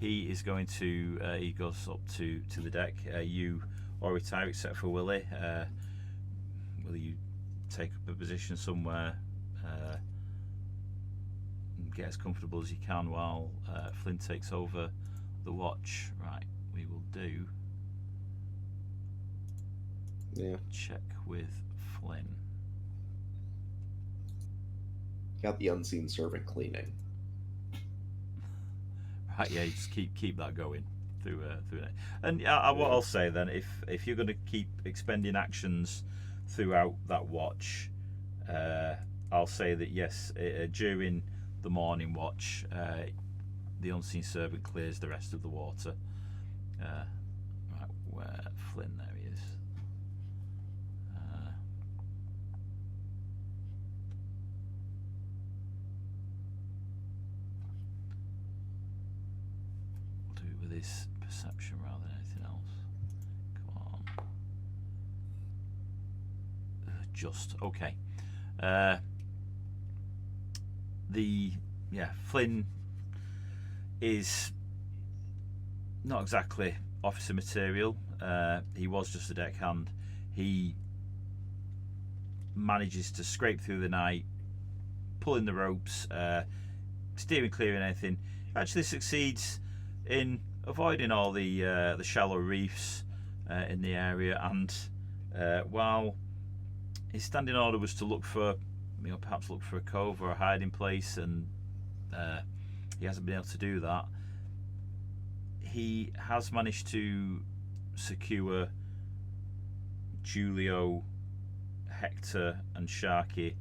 he is going to he goes up to the deck. You all retire except for Willie. Will you take up a position somewhere and get as comfortable as you can while Flynn takes over the watch? Right, we will do. Yeah. Check with Flynn. Got the Unseen Servant cleaning. Right, yeah, just keep that going through it. And what I'll say then, if you're going to keep expending actions throughout that watch, I'll say that yes, during the morning watch, the Unseen Servant clears the rest of the water. Right, where Flynn, there he is. We'll do it with his perception rather than anything else. Come on. Just okay. Flynn is not exactly officer material. He was just a deckhand. He manages to scrape through the night, pulling the ropes, steering clear of anything. Actually succeeds in avoiding all the shallow reefs in the area, and while his standing order was to look for, perhaps look for a cove or a hiding place, and he hasn't been able to do that. He has managed to secure Julio, Hector, and Sharky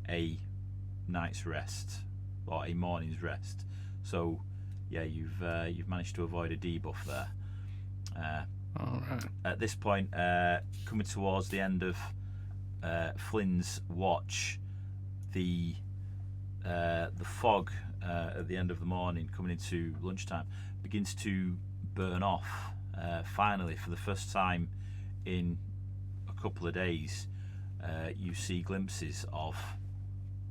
a night's rest, or a morning's rest. So, yeah, you've managed to avoid a debuff there. All right. At this point, coming towards the end of Flynn's watch, the fog at the end of the morning, coming into lunchtime, begins to burn off. Finally, for the first time in a couple of days, you see glimpses of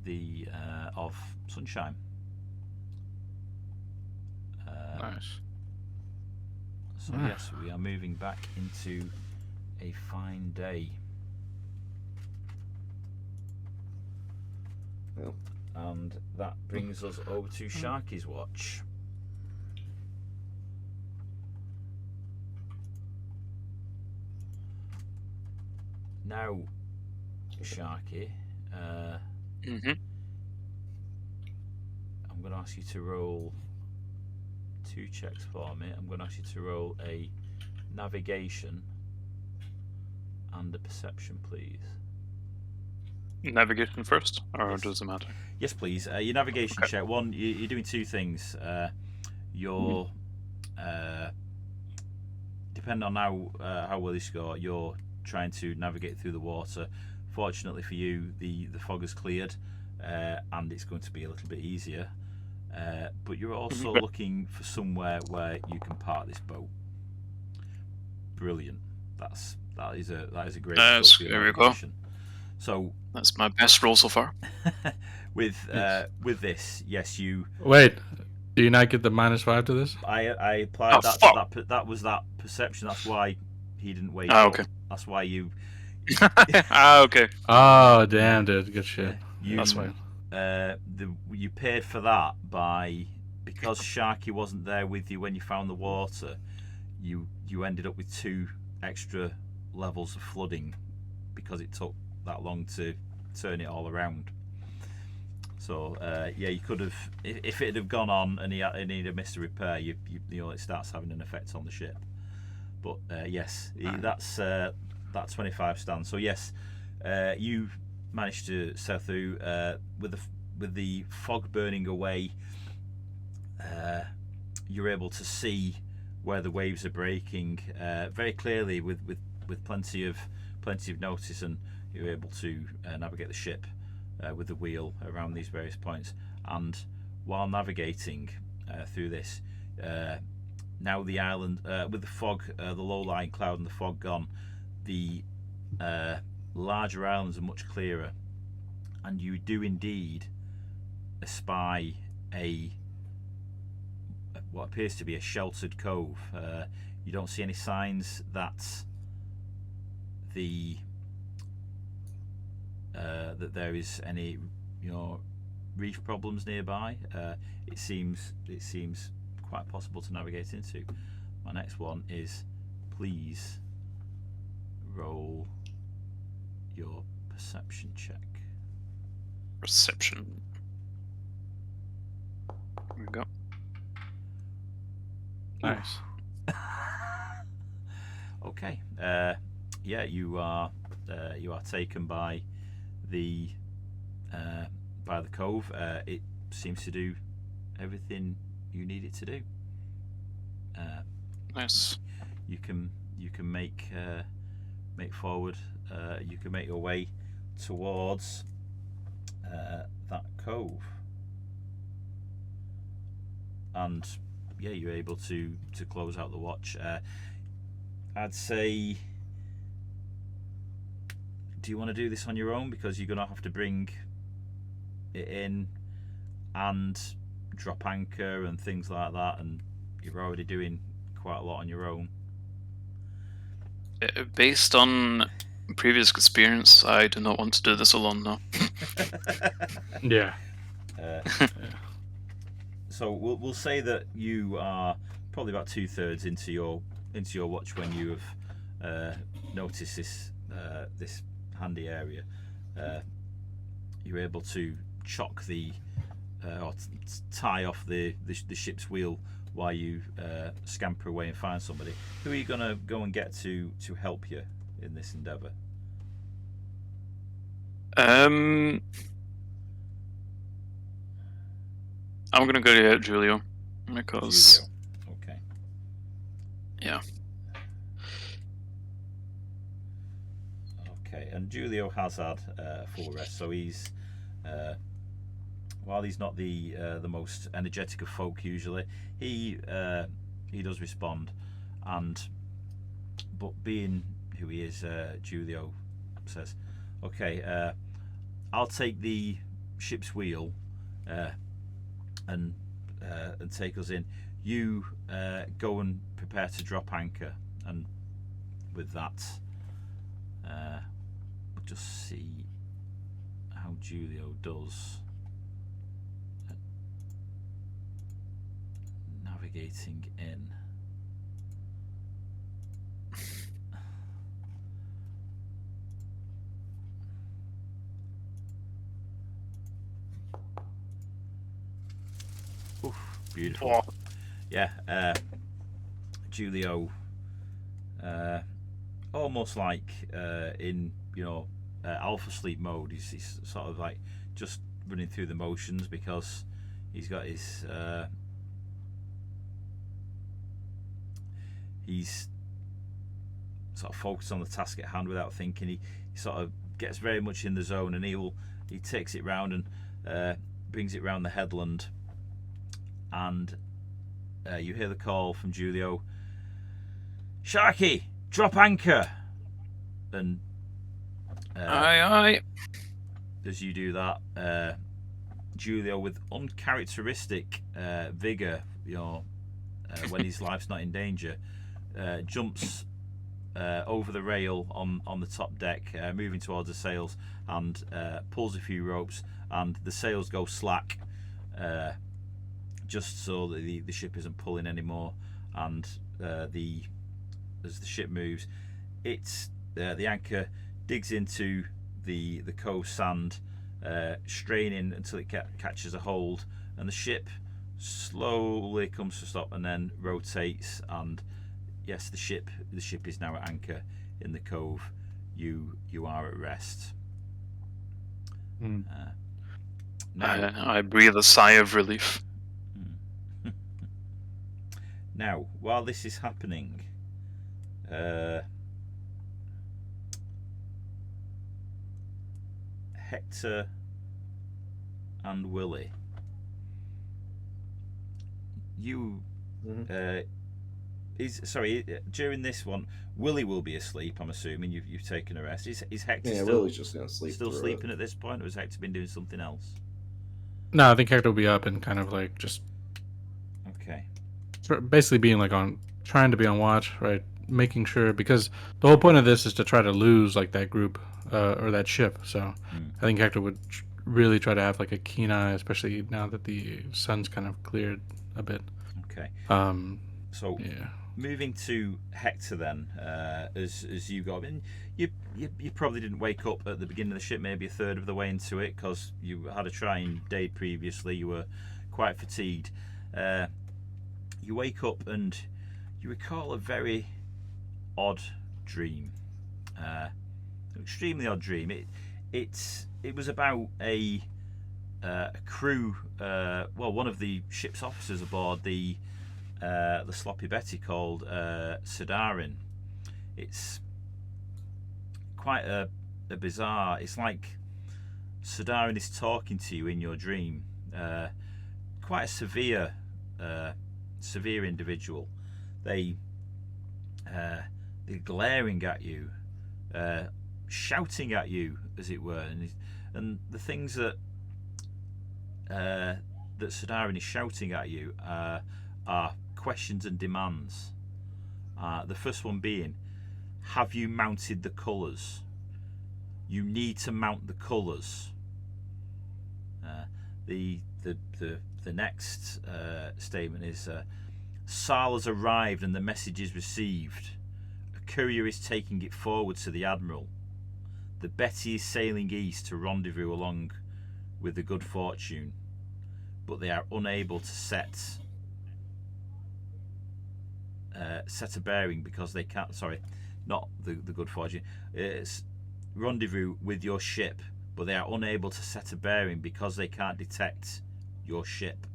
the of sunshine. Nice. So yes, we are moving back into a fine day. Well, And that brings us over to Sharky's watch. Now, Sharky, Mm-hmm. I'm going to ask you to roll 2 checks for me. I'm going to ask you to roll a navigation and a perception, please. Navigation first, or Yes. does it matter? Yes, please. Your navigation Okay. check. One, you're doing 2 things. You're depending on how well you score, you're trying to navigate through the water. Fortunately for you, the fog has cleared, and it's going to be a little bit easier. But you're also looking for somewhere where you can park this boat. Brilliant. That is a great result for your There we go. navigation. So That's my best roll so far. with this, yes, you. Wait, do you not get the -5 to this? I applied Oh, that. fuck. That was that perception. That's why he didn't wake Ah, up. okay. That's why you. Okay. Oh, damn, dude. Good shit. You That's fine. you paid for that because Sharky wasn't there with you when you found the water. You ended up with 2 extra levels of flooding because it took that long to turn it all around. So yeah, you could have, if it had gone on and he'd have missed a repair, you know, it starts having an effect on the ship. But yes, that's that 25 stand. So yes, you managed to sail through with the fog burning away. You're able to see where the waves are breaking very clearly with plenty of notice, and you're able to navigate the ship with the wheel around these various points. And while navigating through this, now the island with the fog, the low-lying cloud and the fog gone, the larger islands are much clearer, and you do indeed espy what appears to be a sheltered cove. You don't see any signs that that there is any, you know, reef problems nearby. It seems quite possible to navigate into. My next one is, please roll your perception check. Perception. There we go. Nice. Okay. Yeah, you are taken by the cove. It seems to do everything you need it to do. Nice. You can make forward. You can make your way towards that cove, and yeah, you're able to close out the watch. I'd say, do you want to do this on your own, because you're gonna have to bring it in and drop anchor and things like that, and you're already doing quite a lot on your own? Based on previous experience, I do not want to do this alone now. Yeah. So we'll say that you are probably about 2/3 into your watch when you have noticed this handy area. You're able to chock or tie off the ship's wheel while you scamper away and find somebody. Who are you gonna go and get to help you in this endeavour? I'm gonna go to Julio because Julio. Okay. yeah, Okay, and Julio has had a full rest, so he's while he's not the most energetic of folk usually, he does respond, but being who he is, Julio says, "Okay, I'll take the ship's wheel and take us in. You go and prepare to drop anchor." And with that, we'll just see how Julio does at navigating in. Oof, beautiful. Oh. Yeah, Julio, almost like in alpha sleep mode. He's sort of like just running through the motions because he's got his he's sort of focused on the task at hand without thinking. He sort of gets very much in the zone, and he takes it round and brings it round the headland, and you hear the call from Julio, "Sharky, drop anchor!" And Aye. as you do that, Julio, with uncharacteristic vigor, when his life's not in danger, jumps over the rail on the top deck, moving towards the sails, and pulls a few ropes, and the sails go slack, just so that the ship isn't pulling anymore. And as the ship moves, it's the anchor digs into the cove sand, straining until it catches a hold, and the ship slowly comes to stop and then rotates. And yes, the ship is now at anchor in the cove. You are at rest. Now, I breathe a sigh of relief. now, while this is happening, Hector and Willie, you during this one, Willie will be asleep. I'm assuming you've taken a rest. Is Hector Willie's just gonna sleep. Still sleeping at this point, or has Hector been doing something else? No, I think Hector will be up and kind of like just Okay. basically being like trying to be on watch, right? Making sure, because the whole point of this is to try to lose like that group or that ship. So I think Hector would really try to have like a keen eye, especially now that the sun's kind of cleared a bit. Okay. So yeah. Moving to Hector then, as you got in, you probably didn't wake up at the beginning of the ship, maybe a third of the way into it, because you had a trying day previously. You were quite fatigued. You wake up and you recall a very odd dream, extremely odd dream. It was about a crew. One of the ship's officers aboard the Sloppy Betty, called Sidarin. It's quite a bizarre. It's like Sidarin is talking to you in your dream. Quite a severe individual. They're glaring at you, shouting at you, as it were, and the things that Sidarin is shouting at you are questions and demands. The first one being, have you mounted the colours? You need to mount the colours. The next statement is, Sal has arrived and the message is received. A courier is taking it forward to the Admiral. The Betty is sailing east to rendezvous along with the Good Fortune, but they are unable to set a bearing because they can't. Sorry, not the Good Fortune. It's rendezvous with your ship, but they are unable to set a bearing because they can't detect your ship.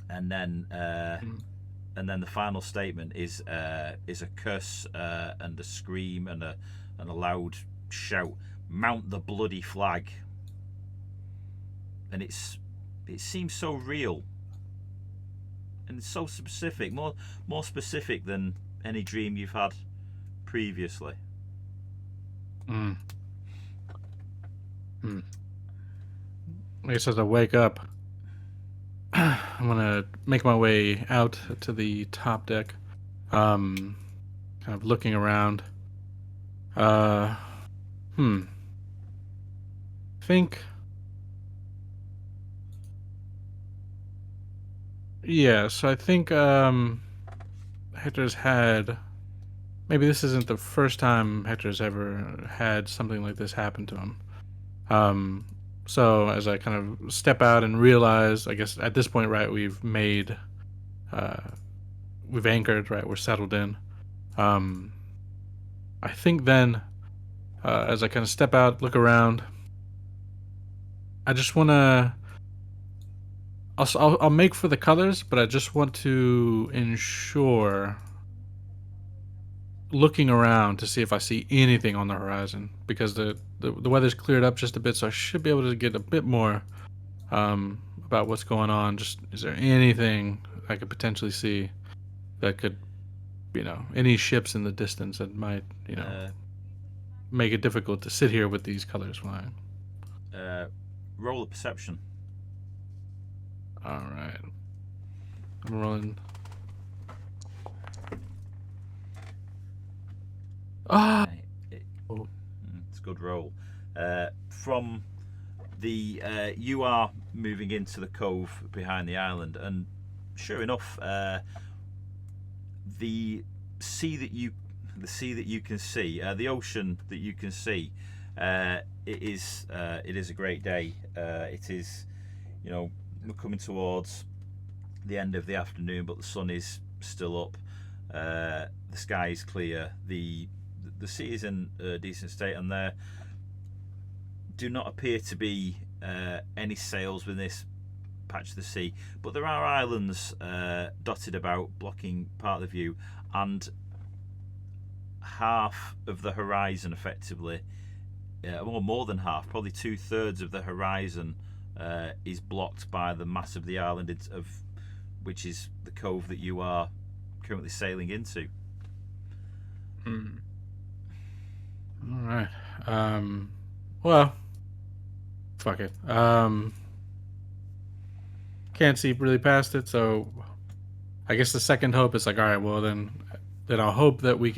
And then the final statement is a curse and a scream and a and a loud shout, "Mount the bloody flag!" And it seems so real and so specific, more specific than any dream you've had previously. I guess as I wake up, I'm gonna make my way out to the top deck, kind of looking around. Think. Yeah, so I think Hector's had. Maybe this isn't the first time Hector's ever had something like this happen to him. So as I kind of step out and realize, I guess at this point, right, we've anchored, right, we're settled in. I think then, as I kind of step out, look around, I just want to. I'll make for the colors, but I just want to ensure looking around to see if I see anything on the horizon, because the weather's cleared up just a bit, so I should be able to get a bit more about what's going on. Just, is there anything I could potentially see that could, any ships in the distance that might, make it difficult to sit here with these colors flying? Roll a perception. All right, I'm rolling. It's a good roll. From the you are moving into the cove behind the island, and sure enough, the sea that you can see, the ocean that you can see, it is a great day. It is, we're coming towards the end of the afternoon, but the sun is still up. The sky is clear. The sea is in a decent state, and there do not appear to be any sails within this patch of the sea, but there are islands dotted about, blocking part of the view, and half of the horizon, effectively, or more than half, probably 2/3 of the horizon is blocked by the mass of the island, which is the cove that you are currently sailing into. All right. Well, fuck it. Can't see really past it, so I guess the second hope is like, all right, well then I'll hope that we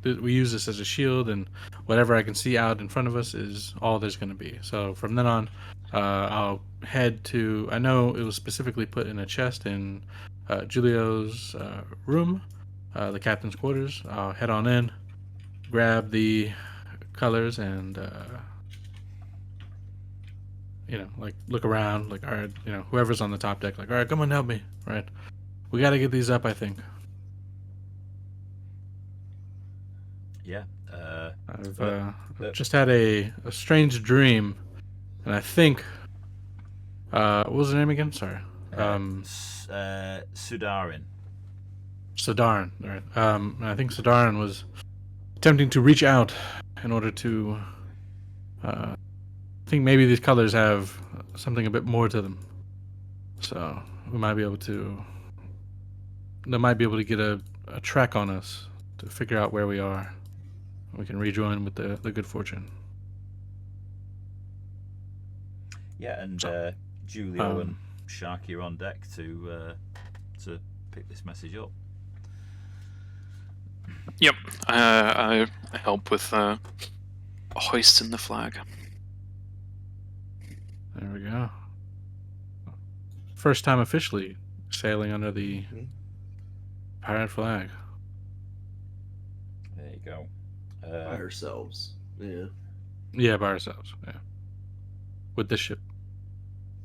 use this as a shield, and whatever I can see out in front of us is all there's going to be. So from then on, I'll head to. I know it was specifically put in a chest in Julio's room, the captain's quarters. I'll head on in, grab the colors, and look around, like, all right, whoever's on the top deck, like, all right, come on, help me, right? We got to get these up, I think. Yeah. I've just had a strange dream, and I think, what was her name again? Sorry. Sudarin. Sadarin, right? And I think Sadarin was attempting to reach out in order to. I think maybe these colors have something a bit more to them, so we might be able to. They might be able to get a track on us to figure out where we are. We can rejoin with the good fortune. Yeah, and Julio and Sharky are on deck to pick this message up. Yep, I help with hoisting the flag. There we go. First time officially sailing under the pirate flag. There you go. By ourselves. Yeah. Yeah, by ourselves. Yeah. With this ship.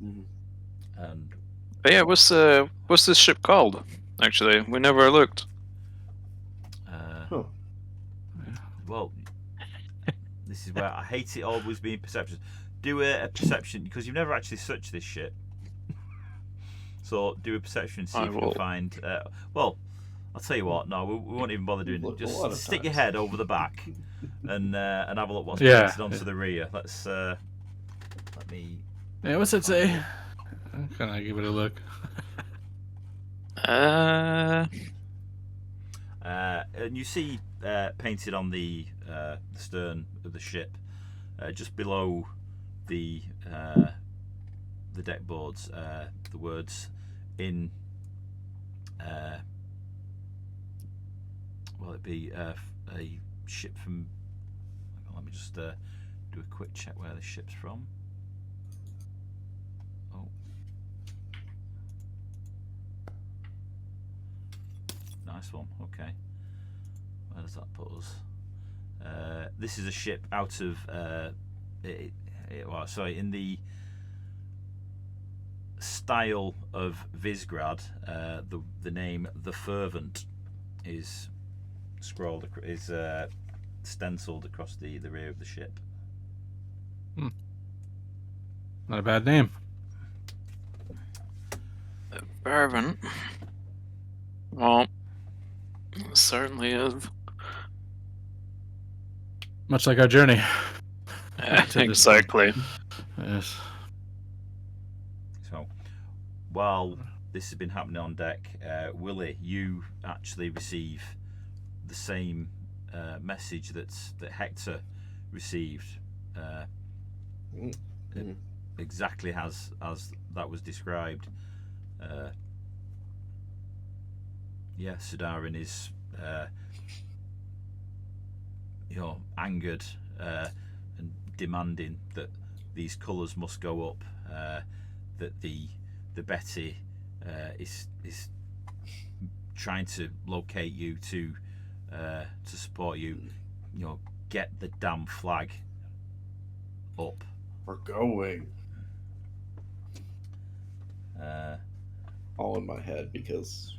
Mm-hmm. And yeah, what's this ship called? Actually, we never looked. Well, this is where I hate it always being perceptions. Do a perception, because you've never actually searched this ship. So do a perception, see if you can find. Well, I'll tell you what. No, we won't even bother doing it. Just stick your head over the back and have a look what's Yeah. painted onto the rear. Let's let me. Yeah, what's it say? Can I give it a look? And you see painted on the stern of the ship, just below the deck boards, the words in. Well, it'd be a ship from. Let me just do a quick check where the ship's from. Oh. Nice one, okay. Where does that put us? This is a ship out of. In the style of Visgrad, the name The Fervent is stenciled across the rear of the ship. Not a bad name. Fervent. Well, certainly is. Much like our journey. Exactly. Yes. So, while this has been happening on deck, Willie, you actually receive the same message that Hector received, exactly as that was described. Sudarin is angered and demanding that these colours must go up. That the Betty is trying to locate you to support you. Get the damn flag up. We're going. All in my head because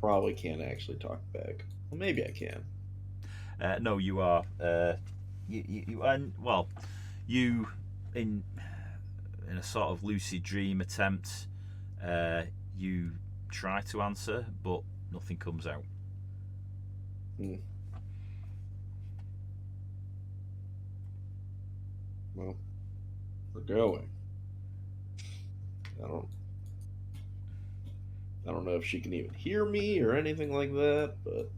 probably can't actually talk back. Well, maybe I can. No, you are. You in a sort of lucid dream attempt, you try to answer, but nothing comes out. Well, we're going. I don't know if she can even hear me or anything like that, but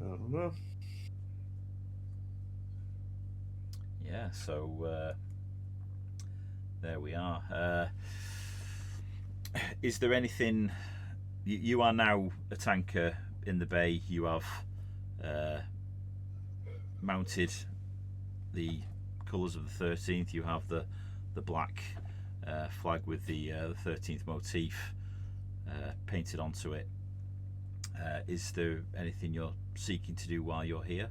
I don't know. Yeah, so there we are. Is there anything? You are now a tanker in the bay. You have mounted the colours of the 13th. You have the black flag with the 13th motif painted onto it. Is there anything you're seeking to do while you're here?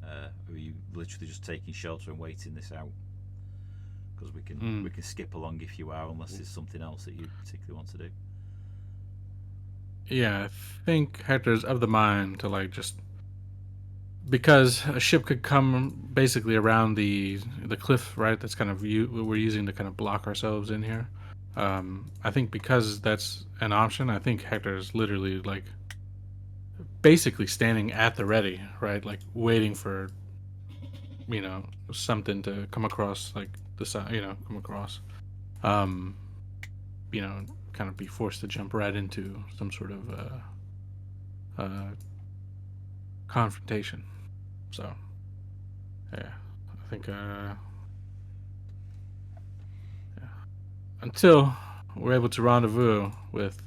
Or are you literally just taking shelter and waiting this out? Because we can skip along if you are, unless there's something else that you particularly want to do. Yeah, I think Hector's of the mind to just because a ship could come basically around the cliff, right? That's kind of we're using to kind of block ourselves in here. I think because that's an option, I think Hector's literally basically standing at the ready, right? Waiting for something to come across the side, come across, kind of be forced to jump right into some sort of confrontation. So yeah, I think until we're able to rendezvous with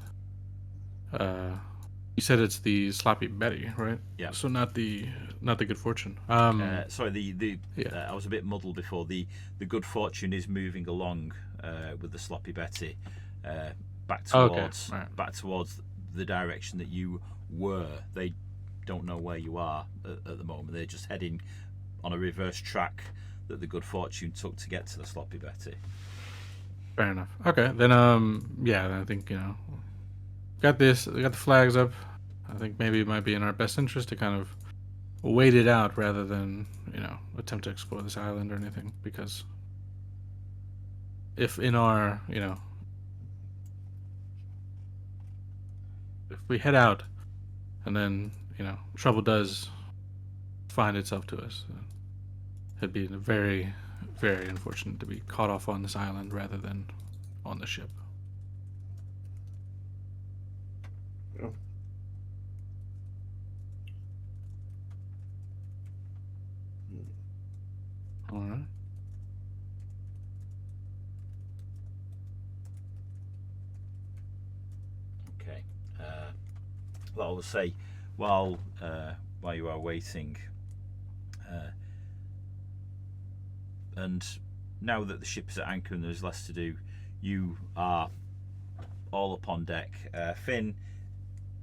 you said it's the Sloppy Betty, right? Yeah. So not the Good Fortune. Sorry, I was a bit muddled before. The Good Fortune is moving along with the Sloppy Betty back towards the direction that you were. They don't know where you are at the moment. They're just heading on a reverse track that the Good Fortune took to get to the Sloppy Betty. Fair enough. Okay, then I think got this. We got the flags up. I think maybe it might be in our best interest to kind of wait it out rather than attempt to explore this island or anything. Because if in our if we head out and then trouble does find itself to us. It'd be very, very unfortunate to be caught off on this island rather than on the ship. Yeah. All right. Okay. Well, I will say, while you are waiting, and now that the ship is at anchor and there's less to do, you are all up on deck. Finn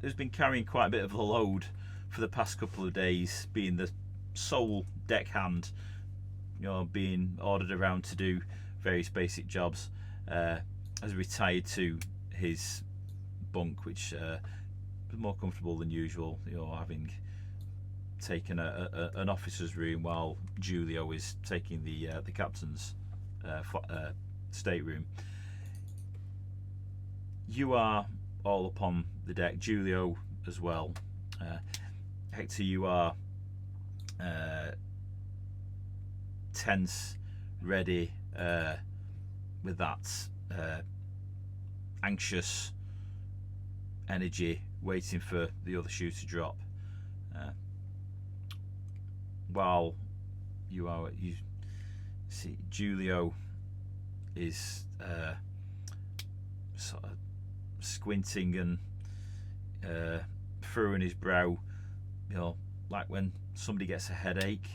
has been carrying quite a bit of a load for the past couple of days, being the sole deckhand, being ordered around to do various basic jobs. Has retired to his bunk, which was more comfortable than usual, having taken an officer's room while Julio is taking the captain's stateroom. You are all up on the deck, Julio as well. Hector, you are tense, ready, with that anxious energy, waiting for the other shoe to drop. While you see Julio is sort of squinting and furrowing his brow, like when somebody gets a headache,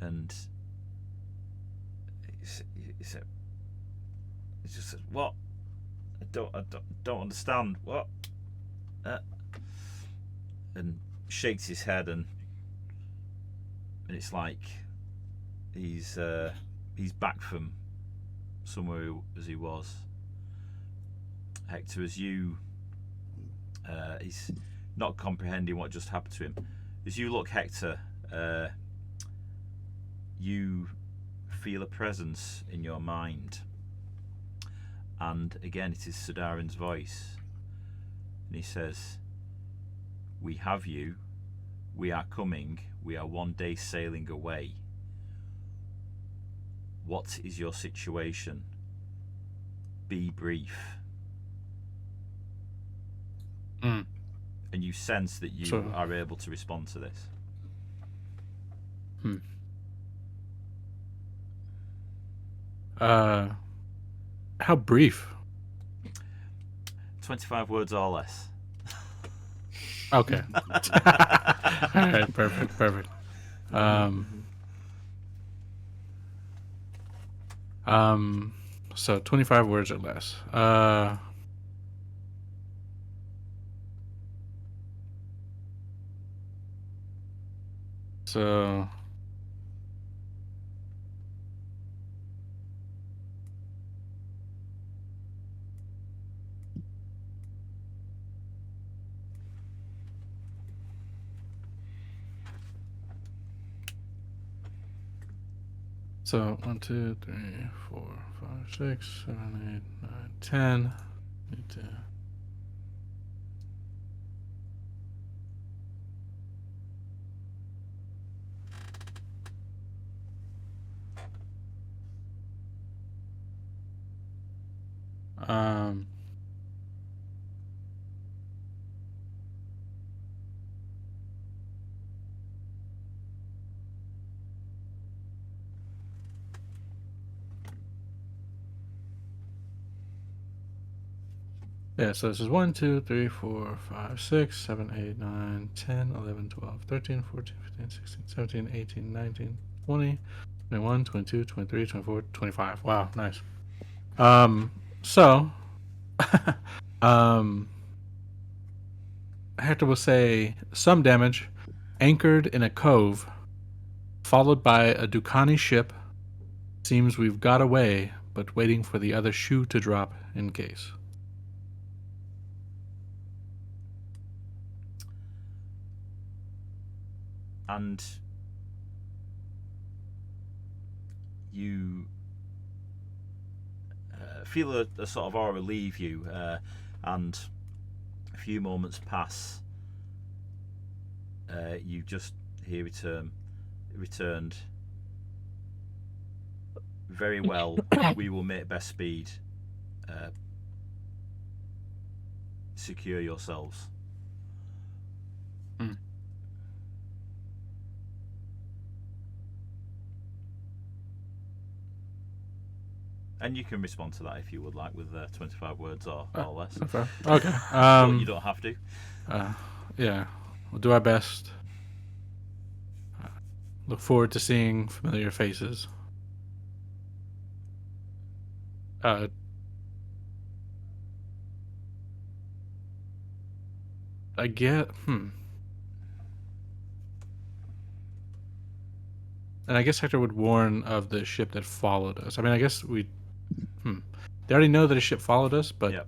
and he just says, "What? I don't understand. What?" And shakes his head, and it's like he's back from somewhere as he was. Hector, as you he's not comprehending what just happened to him. As you look, Hector, you feel a presence in your mind, and again it is Sudarin's voice, and he says, "We have you. We are coming. We are 1 day sailing away. What is your situation? Be brief." And you sense that you are able to respond to this. How brief? 25 words or less. Okay. All right. Perfect. So 25 words or less. So So 1, 2, 3, 4, 5, 6, 7, 8, 9, 10. Need to... Yeah, so this is 1, 2, 3, 4, 5, 6, 7, 8, 9, 10, 11, 12, 13, 14, 15, 16, 17, 18, 19, 20, 21, 22, 23, 24, 25. Wow, nice. So, Hector will say, some damage, anchored in a cove, followed by a Ducani ship. Seems we've got away, but waiting for the other shoe to drop in case. And you feel a sort of aura leave you, and a few moments pass, you just hear returned. Very well. We will make best speed. Secure yourselves. And you can respond to that if you would like with 25 words or less. Okay. But you don't have to. Yeah. We'll do our best. Look forward to seeing familiar faces. I get. And I guess Hector would warn of the ship that followed us. I mean, I guess we. They already know that a ship followed us, but. Yep.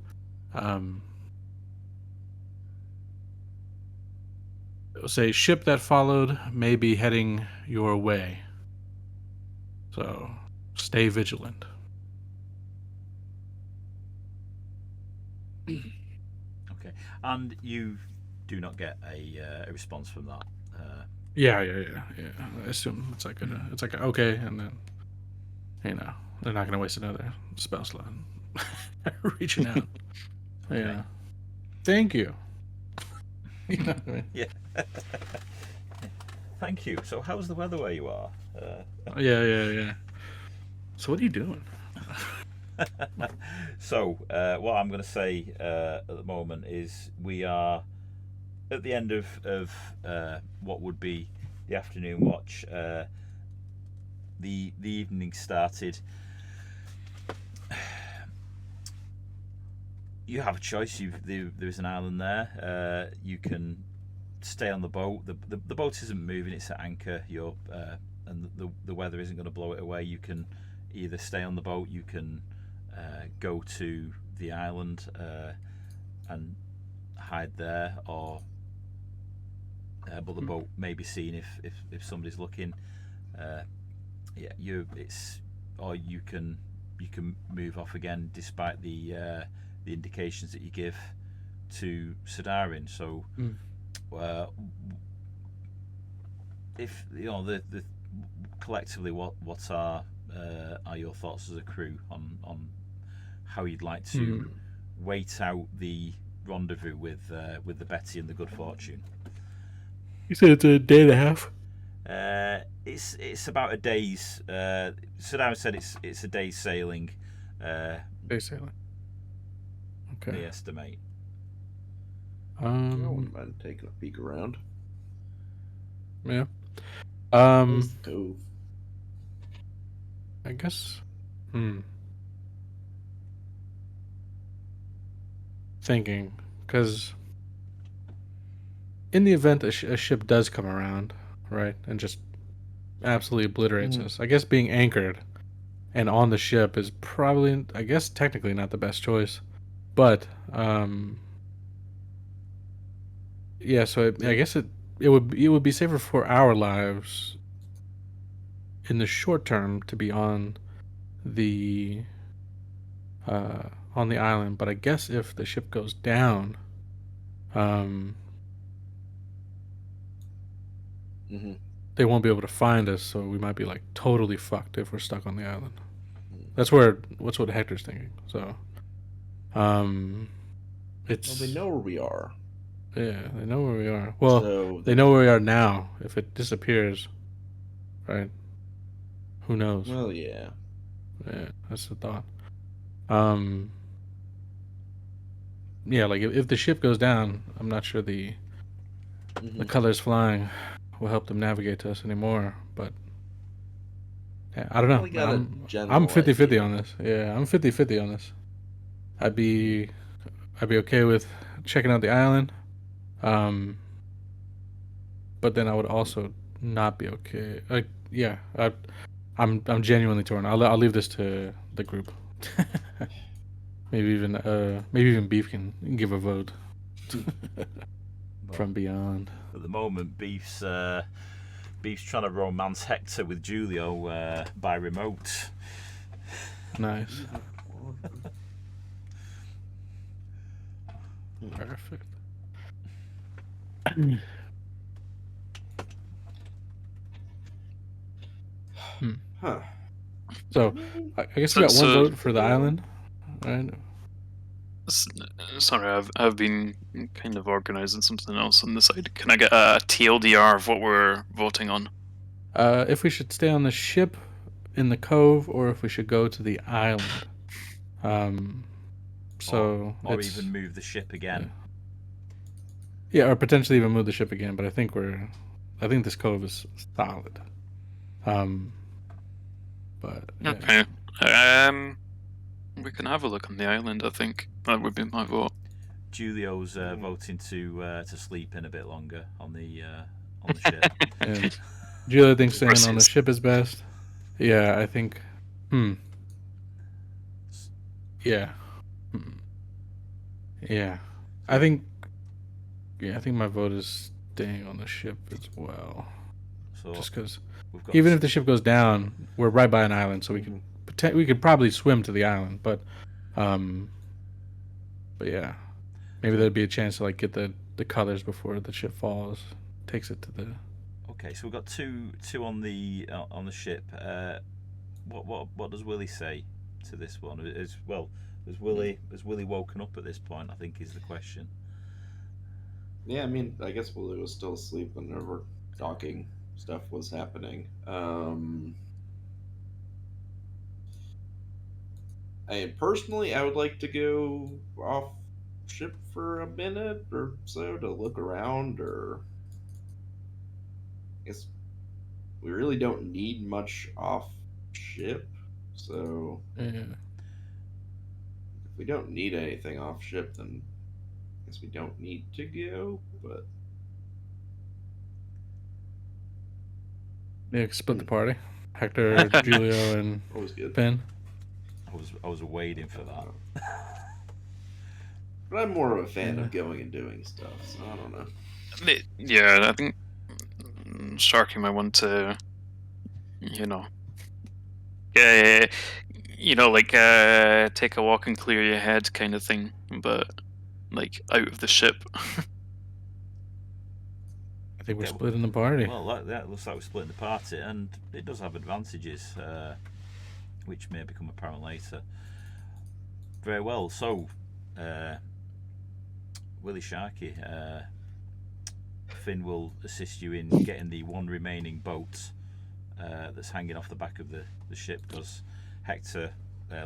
Say ship that followed may be heading your way. So, stay vigilant. Okay. And you do not get a response from that. Yeah. I assume it's like a okay, and then they're not gonna waste another spell slot reaching out. Okay. Yeah. Thank you. You know what I mean? Yeah. Thank you. So, how's the weather where you are? Yeah. So, what are you doing? So, what I'm going to say at the moment is we are at the end of what would be the afternoon watch. The evening started. You have a choice. There's an island there. You can stay on the boat. The boat isn't moving; it's at anchor. And the weather isn't going to blow it away. You can either stay on the boat. You can go to the island and hide there, or but the boat may be seen if somebody's looking. Or you can move off again despite the indications that you give to Sadarin. So, if the collectively, what are your thoughts as a crew on how you'd like to wait out the rendezvous with the Betty and the Good Fortune? You said it's a day and a half. It's about a day's. Sadarin said it's a day's sailing. Day sailing. Okay. They estimate. I wouldn't mind taking a peek around. Yeah. Cove. I guess. Thinking, because in the event a ship does come around, right, and just absolutely obliterates us, I guess being anchored and on the ship is probably, I guess, technically not the best choice. But yeah, so I guess it would be safer for our lives in the short term to be on the island. But I guess if the ship goes down, they won't be able to find us, so we might be like totally fucked if we're stuck on the island. That's what Hector's thinking. So it's Well, they know where we are. Yeah, they know where we are. Well, So they know where we are now. If it disappears, right? Who knows? Well, yeah. Yeah, that's the thought. Yeah, like if the ship goes down, I'm not sure the colors flying will help them navigate to us anymore. But yeah, I don't know. We got a general I'm 50-50 idea. on this. Yeah, I'm 50-50 on this. I'd be okay with checking out the island. But then I would also not be okay. I'm genuinely torn. I'll leave this to the group. maybe even Beef can give a vote from beyond. At the moment, Beef's trying to romance Hector with Julio by remote. Nice. Perfect. Huh. So I guess we got So- one so- vote for the island, right? S- Sorry, I've been kind of organizing something else on the side. Can I get a TLDR of what we're voting on? If we should stay on the ship in the cove, or if we should go to the island. So or it's- even move the ship again. yeah, or potentially even move the ship again. But I think this cove is solid. But yeah. Okay. We can have a look on the island. I think that would be my vote. Julio's voting to sleep in a bit longer on the ship. And Julia thinks staying on the Versus- ship is best. Yeah, I think. Yeah. Yeah. I think. Yeah, I think my vote is staying on the ship as well. So Just because, we've got even if the ship goes down, we're right by an island, so we could probably swim to the island. But yeah, maybe there'd be a chance to like get the colors before the ship falls, takes it to the. Okay, so we've got two on the ship. What does Willie say to this one? Has Willie woken up at this point? I think is the question. Yeah, I mean, I guess Willie was still asleep whenever docking stuff was happening. Personally, I would like to go off ship for a minute or so to look around, or I guess we really don't need much off ship, so Yeah. if we don't need anything off ship, then I guess we don't need to go, but Yeah, split the party. Hector, Julio, and always good. Ben. I was waiting for that. But I'm more of a fan of going and doing stuff, so I don't know. Yeah, I think Sharky might want to, take a walk and clear your head kind of thing, but like out of the ship. I think we're splitting the party. Well, that looks like we're splitting the party, and it does have advantages, which may become apparent later. Very well. So, Willie Sharkey, Finn will assist you in getting the one remaining boat that's hanging off the back of the ship, because Hector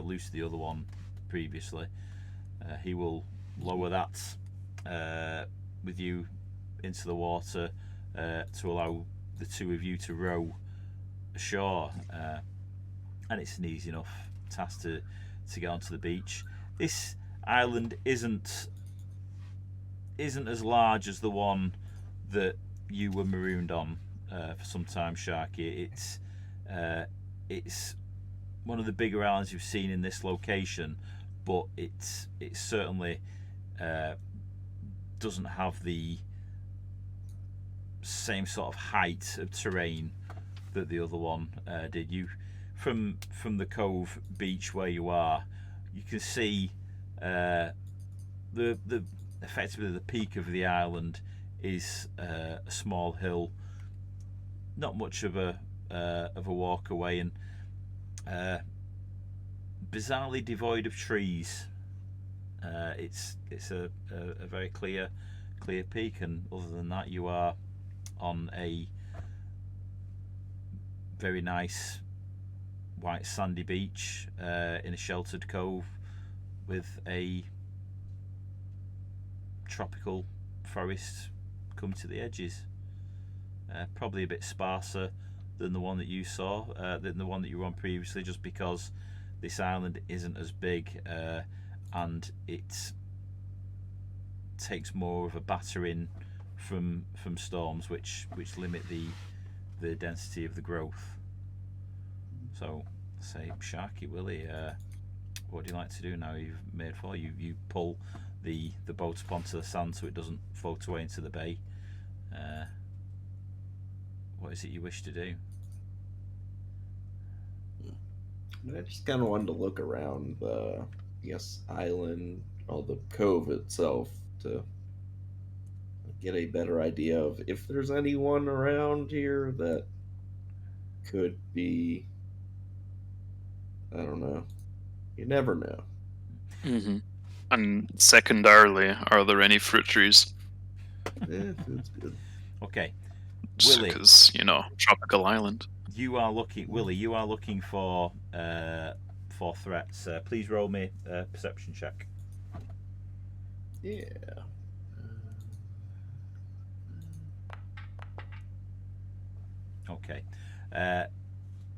loosed the other one previously. He will lower that with you into the water to allow the two of you to row ashore, and it's an easy enough task to get onto the beach. This island isn't as large as the one that you were marooned on for some time, Sharky. It's one of the bigger islands you've seen in this location, but it certainly doesn't have the same sort of height of terrain that the other one did. You from the cove beach where you are, you can see the effectively the peak of the island is a small hill, not much of a walk away, and bizarrely devoid of trees. It's a very clear peak, and other than that, you are on a very nice white sandy beach in a sheltered cove with a tropical forest come to the edges. Probably a bit sparser than the one that you saw, than the one that you were on previously, just because this island isn't as big and it takes more of a battering from storms, which limit the density of the growth. So, say, Sharky, Willie, what do you like to do now you've made for? You pull the boat up onto the sand so it doesn't float away into the bay. What is it you wish to do? I just kind of wanted to look around the, island, or the cove itself, to get a better idea of if there's anyone around here that could be. I don't know. You never know. Mm-hmm. And secondarily, are there any fruit trees? Yeah, food's good. Okay, Just Willie. because, tropical island. You are looking, Willie. You are looking for threats. Please roll me a perception check. Yeah. Okay.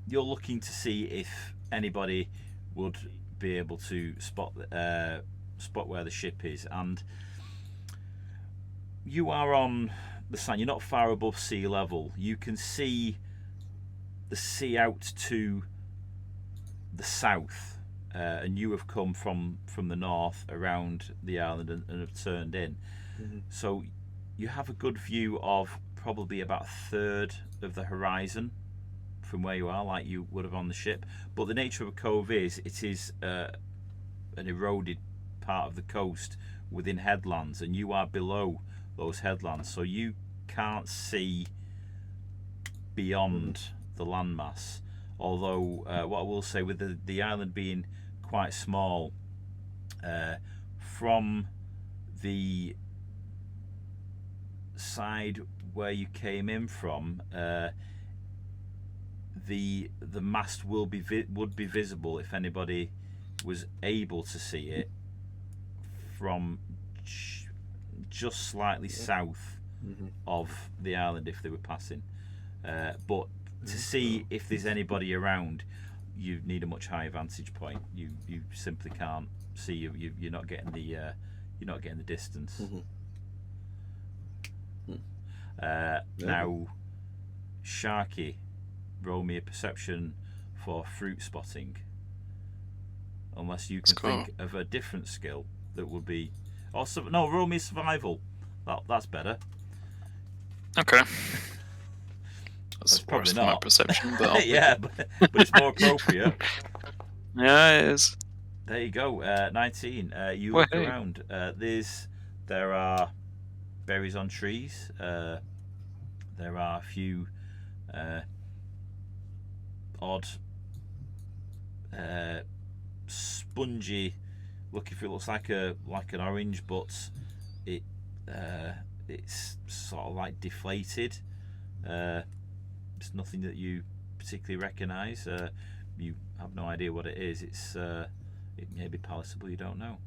You're looking to see if anybody would be able to spot where the ship is, and you are on the sand. You're not far above sea level. You can see the sea out to the south, and you have come from the north around the island and have turned in. Mm-hmm. So you have a good view of probably about a third of the horizon from where you are, like you would have on the ship. But the nature of a cove is it is an eroded part of the coast within headlands, and you are below those headlands, so you can't see beyond the landmass. Although what I will say, with the island being quite small, from the side where you came in from, the mast would be visible if anybody was able to see it from just slightly south of the island if they were passing. But to see if there's anybody around, you need a much higher vantage point. You simply can't see. You're not getting the distance. Now, Sharky, roll me a perception for fruit spotting. Unless you can think of a different skill that would be. No, roll me survival. That's better. Okay. That's probably worse than my not. perception, but yeah, but it's more appropriate. Yeah, it is. There you go. 19. You look around. There are berries on trees. There are a few odd spongy looking for. It looks like an orange, but it's sort of like deflated. It's nothing that you particularly recognise. You have no idea what it is. It may be palatable. You don't know.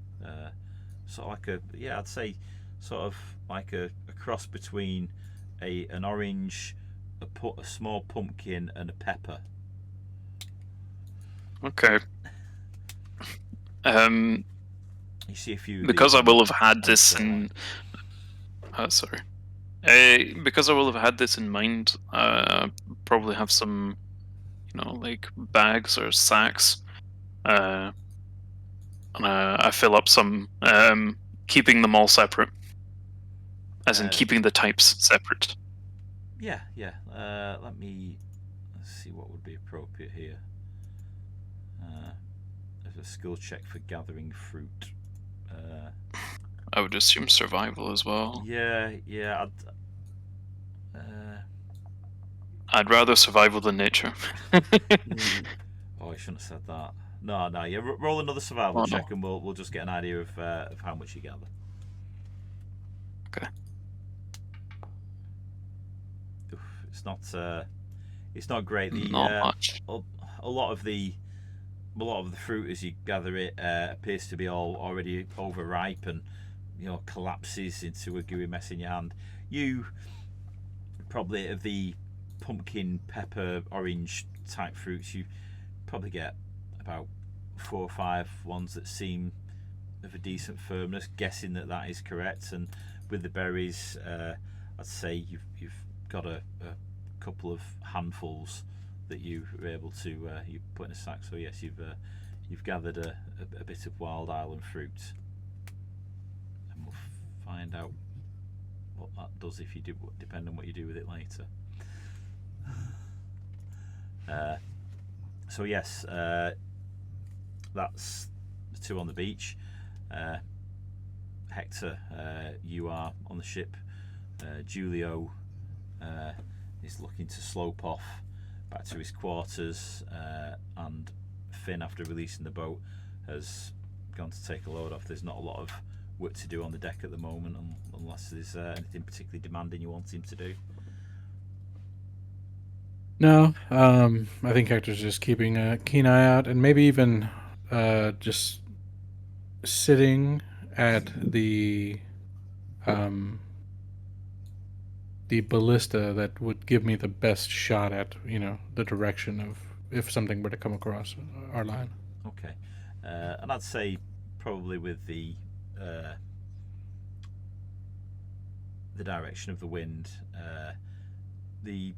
Sort of like I'd say sort of like a cross between an orange, a small pumpkin, and a pepper. Okay. You see a few because I will have had this in. Sorry. Because I will have had this in mind, probably have some, like bags or sacks, and I fill up some, keeping them all separate, as in keeping the types separate. Yeah. Let's see what would be appropriate here. There's a skill check for gathering fruit. I would assume survival as well. Yeah. I'd rather survival than nature. Oh, I shouldn't have said that. No. Yeah, roll another survival check, and we'll just get an idea of how much you gather. Okay. It's not great. Not much. A lot of the fruit as you gather it appears to be already overripe and collapses into a gooey mess in your hand. You probably, of the pumpkin, pepper, orange type fruits, you probably get about 4 or 5 ones that seem of a decent firmness, guessing that is correct. And with the berries, I'd say you've got a couple of handfuls that you were able to you put in a sack. So yes, you've gathered a bit of wild island fruit, and we'll find out what that does if you do, depend on what you do with it later. So yes, that's the 2 on the beach. Hector, you are on the ship. Julio is looking to slope off back to his quarters, and Finn, after releasing the boat, has gone to take a load off. There's not a lot of work to do on the deck at the moment, unless there's anything particularly demanding you want him to do. No, I think Hector's just keeping a keen eye out, and maybe even just sitting at the ballista that would give me the best shot at, the direction of if something were to come across our line. Okay, and I'd say probably with the direction of the wind, the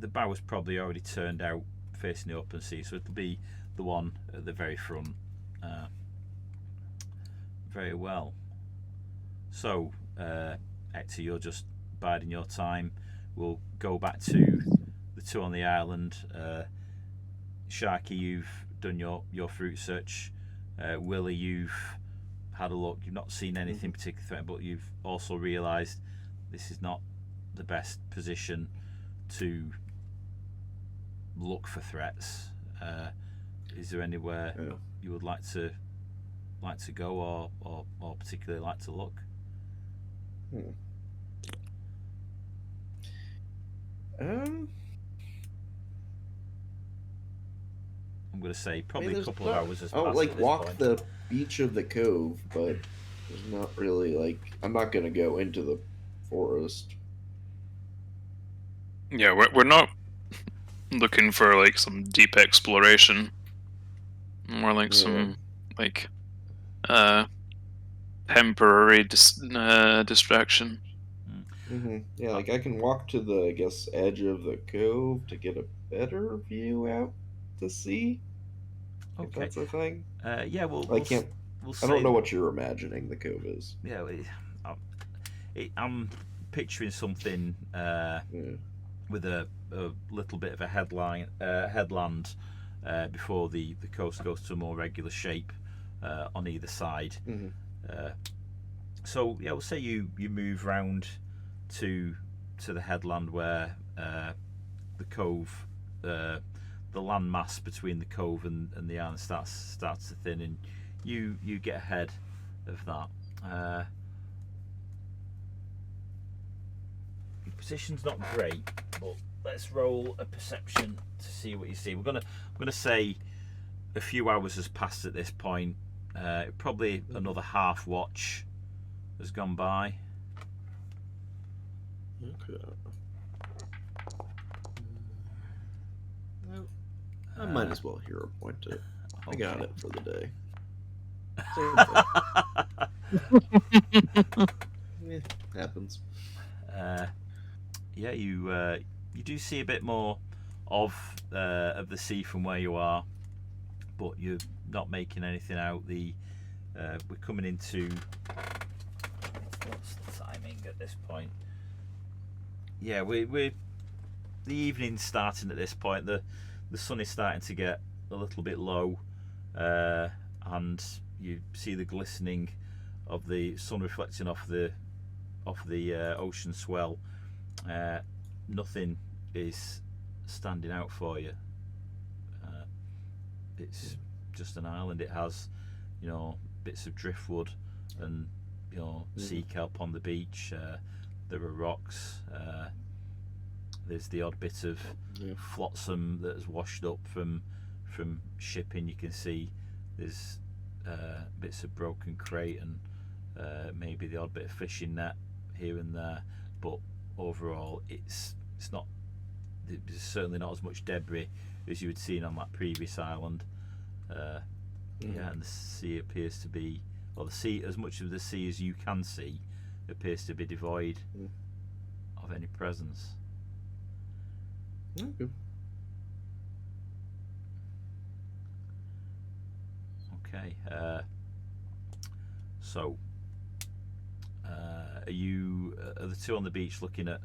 bow was probably already turned out facing the open sea, so it'll be the one at the very front. Very well. So, Hector, you're just biding your time. We'll go back to the two on the island. Sharky, you've done your fruit search. Willie, you've had a look. You've not seen anything particularly threatening, but you've also realised this is not the best position to look for threats. Is there anywhere you would like to go, or particularly like to look? I'm going to say probably a couple of hours has passed. Like walk the beach of the cove, but there's not really I'm not going to go into the forest. Yeah, we're not looking for some deep exploration. More like some temporary distraction. Yeah, I can walk to the edge of the cove to get a better view out to sea. If that's a thing. Yeah, well, I can't. I don't know what you're imagining the cove is. Yeah, I'm picturing something with a little bit of a headland before the coast goes to a more regular shape on either side. So yeah, we'll say you move round to the headland where the cove, the landmass between the cove and the island starts to thin, and you get ahead of that. Your position's not great, but let's roll a perception to see what you see. I'm gonna say a few hours has passed at this point. Probably another half watch has gone by. Okay. I might as well hero point it. I got it for the day. Happens. Yeah, you do see a bit more of the sea from where you are, but you're not making anything out. We're coming into, what's the timing at this point? Yeah, we're the evening's starting at this point. The sun is starting to get a little bit low, and you see the glistening of the sun reflecting off the ocean swell. Nothing is standing out for you. It's just an island. It has, bits of driftwood and sea kelp on the beach. There are rocks. There's the odd bit of flotsam that has washed up from shipping. You can see there's bits of broken crate and maybe the odd bit of fishing net here and there. But overall, it's not. There's certainly not as much debris as you had seen on that previous island. Yeah, and the sea appears to be, or the sea, as much of the sea as you can see, appears to be devoid of any presence. Okay. Okay. So, are the two on the beach looking at?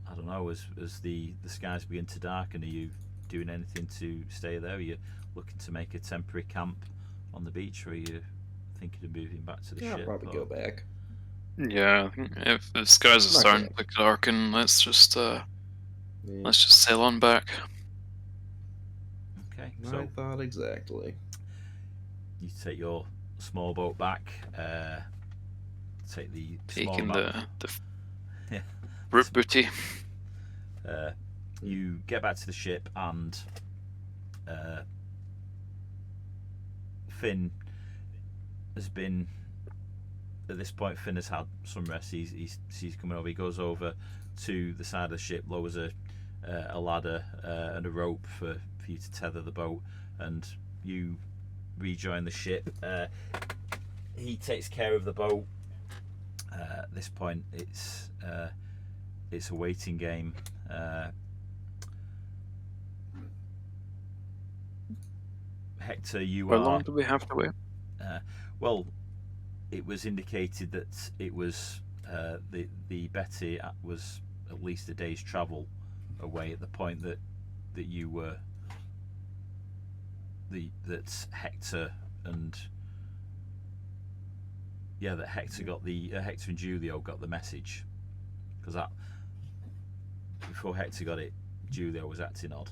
I don't know. As the skies begin to darken, are you doing anything to stay there? Are you looking to make a temporary camp on the beach, or are you thinking of moving back to the ship? I'll probably go back. Yeah, if the skies are starting to darken, let's just sail on back. Okay, I so thought exactly. you take your small boat back. Take the small Taking amount. the Yeah. root booty. You get back to the ship, and Finn has been. At this point, Finn has had some rest. He's coming over. He goes over to the side of the ship, lowers a ladder and a rope for you to tether the boat, and you rejoin the ship. He takes care of the boat. At this point, it's a waiting game. Hector, you How are. long do we have to wait? Well, it was indicated that it was the Betty was at least a day's travel away at the point that you were. That Hector and that Hector got the Hector and Julio got the message, because that before Hector got it, Julio was acting odd.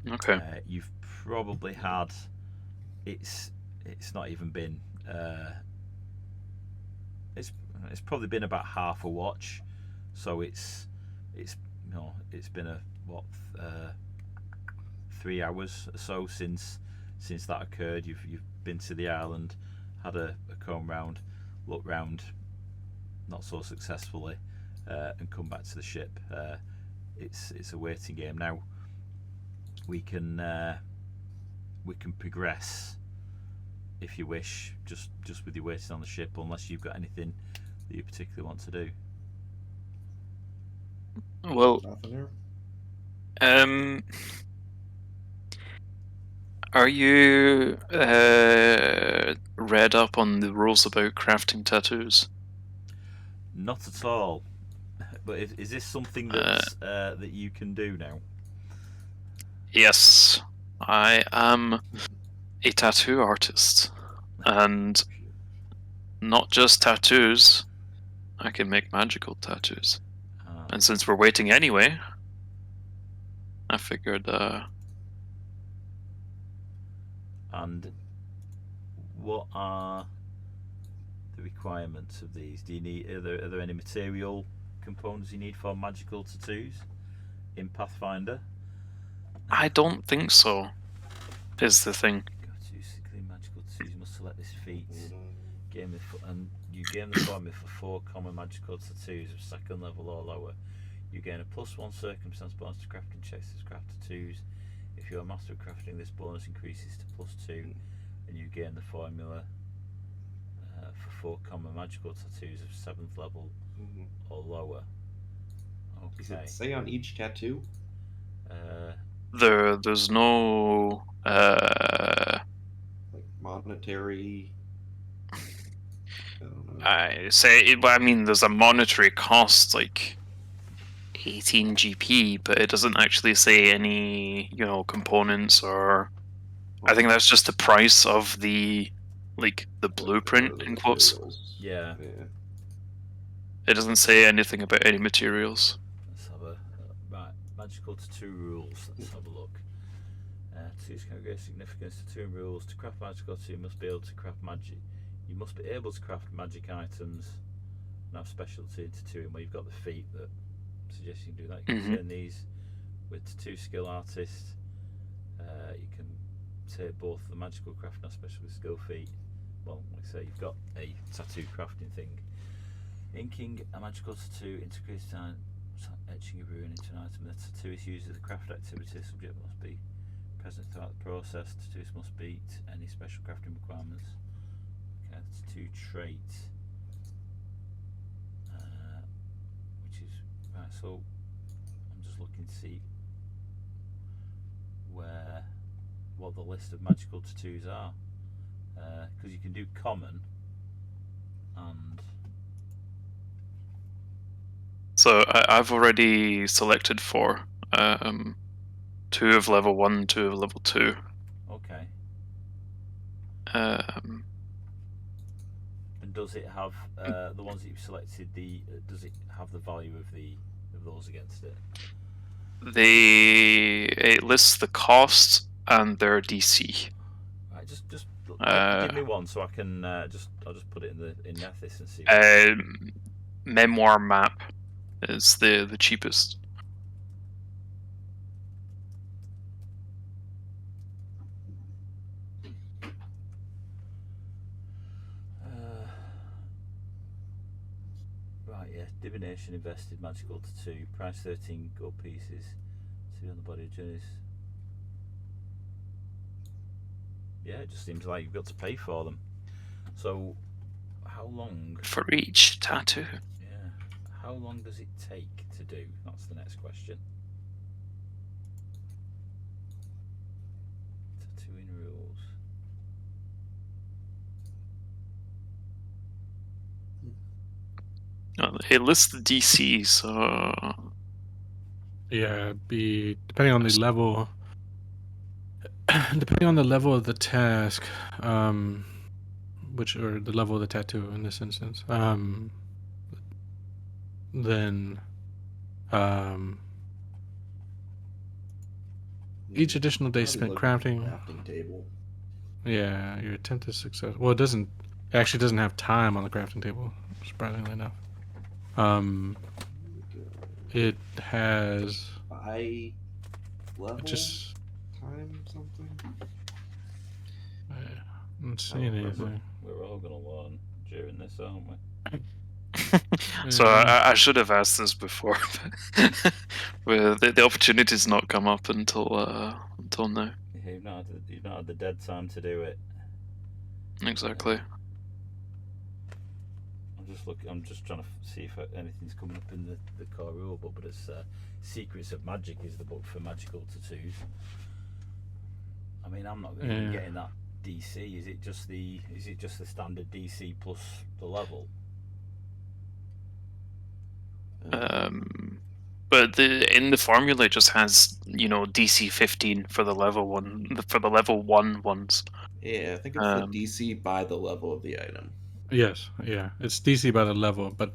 Okay. You've probably had it's not even been it's probably been about half a watch, so it's been a 3 hours or so since that occurred. You've been to the island, had a comb round, look round, not so successfully, and come back to the ship. It's a waiting game now. We can progress if you wish, just with you waiting on the ship, unless you've got anything that you particularly want to do. Well, Nothing here. Are you read up on the rules about crafting tattoos? Not at all. But is this something that you can do now? Yes, I am a tattoo artist, and not just tattoos. I can make magical tattoos. And since we're waiting anyway, I figured. And what are the requirements of these? Do you need? Are there any material components you need for magical tattoos in Pathfinder? I don't think so. Is the thing. Go to clean magical tattoos. You must select this feat. And you gain the formula for 4 common magical tattoos of 2nd level or lower. You gain a +1 circumstance bonus to crafting checks to craft tattoos. If you're a master of crafting, this bonus increases to +2, and you gain the formula for 4 common magical tattoos of 7th level or lower. Okay. Does it say on each tattoo? There's no like monetary. I mean, there's a monetary cost, like 18 GP, but it doesn't actually say any, components or. I think that's just the price of the blueprint in quotes. Yeah. It doesn't say anything about any materials. Let's have a right magical tattoo rules. Let's have a look. Tattoos can have great significance. Tattoo rules: to craft magical tattoo, you must be able to craft magic. You must be able to craft magic items and have specialty in tattooing. Where you've got the feat that suggests you can do that. You can turn these with tattoo skill artist. You can take both the magical crafting and specialty skill feat. Well, like I say, you've got a tattoo crafting thing. Inking a magical tattoo integrates time, etching a rune into an item. The tattoo is used as a craft activity. The subject must be present throughout the process. Tattoos must beat any special crafting requirements. Okay, tattoo trait, which is right. So I'm just looking to see what the list of magical tattoos are, because you can do common and. So I've already selected 4. 2 of level 1, 2 of level 2. Okay. Um, And does it have the ones that you've selected? Does it have the value of those against it? It lists the cost and their DC. Right, just Uh, give me one so I can I'll just put it in Nethys and see. Memoir map is the cheapest. Right, yeah. Divination invested, magical to 2, price 13 gold pieces to be on the body of journeys. Yeah, it just seems like you've got to pay for them. So, how long? For each tattoo. Yeah. How long does it take to do? That's the next question. Tattooing rules. It lists the DC, so Yeah, it'd be depending on the level. Depending on the level of the task, which or the level of the tattoo in this instance, then each additional day spent crafting. Crafting table. Yeah, your attempt is success. Well, it actually doesn't have time on the crafting table, surprisingly enough. It has by level just time something. I'm not seeing anything. We're all gonna learn during this, aren't we? So I should have asked this before, but the opportunity's not come up until now. Yeah, you've not had the dead time to do it. Exactly. I'm just trying to see if anything's coming up in the core rulebook, but it's Secrets of Magic is the book for magical tattoos. I mean, I'm not going to be getting that DC. Is it just the standard DC plus the level? But in the formula it just has DC 15 for the level 1 ones. Yeah, I think it's the DC by the level of the item. Yes, yeah, it's DC by the level, but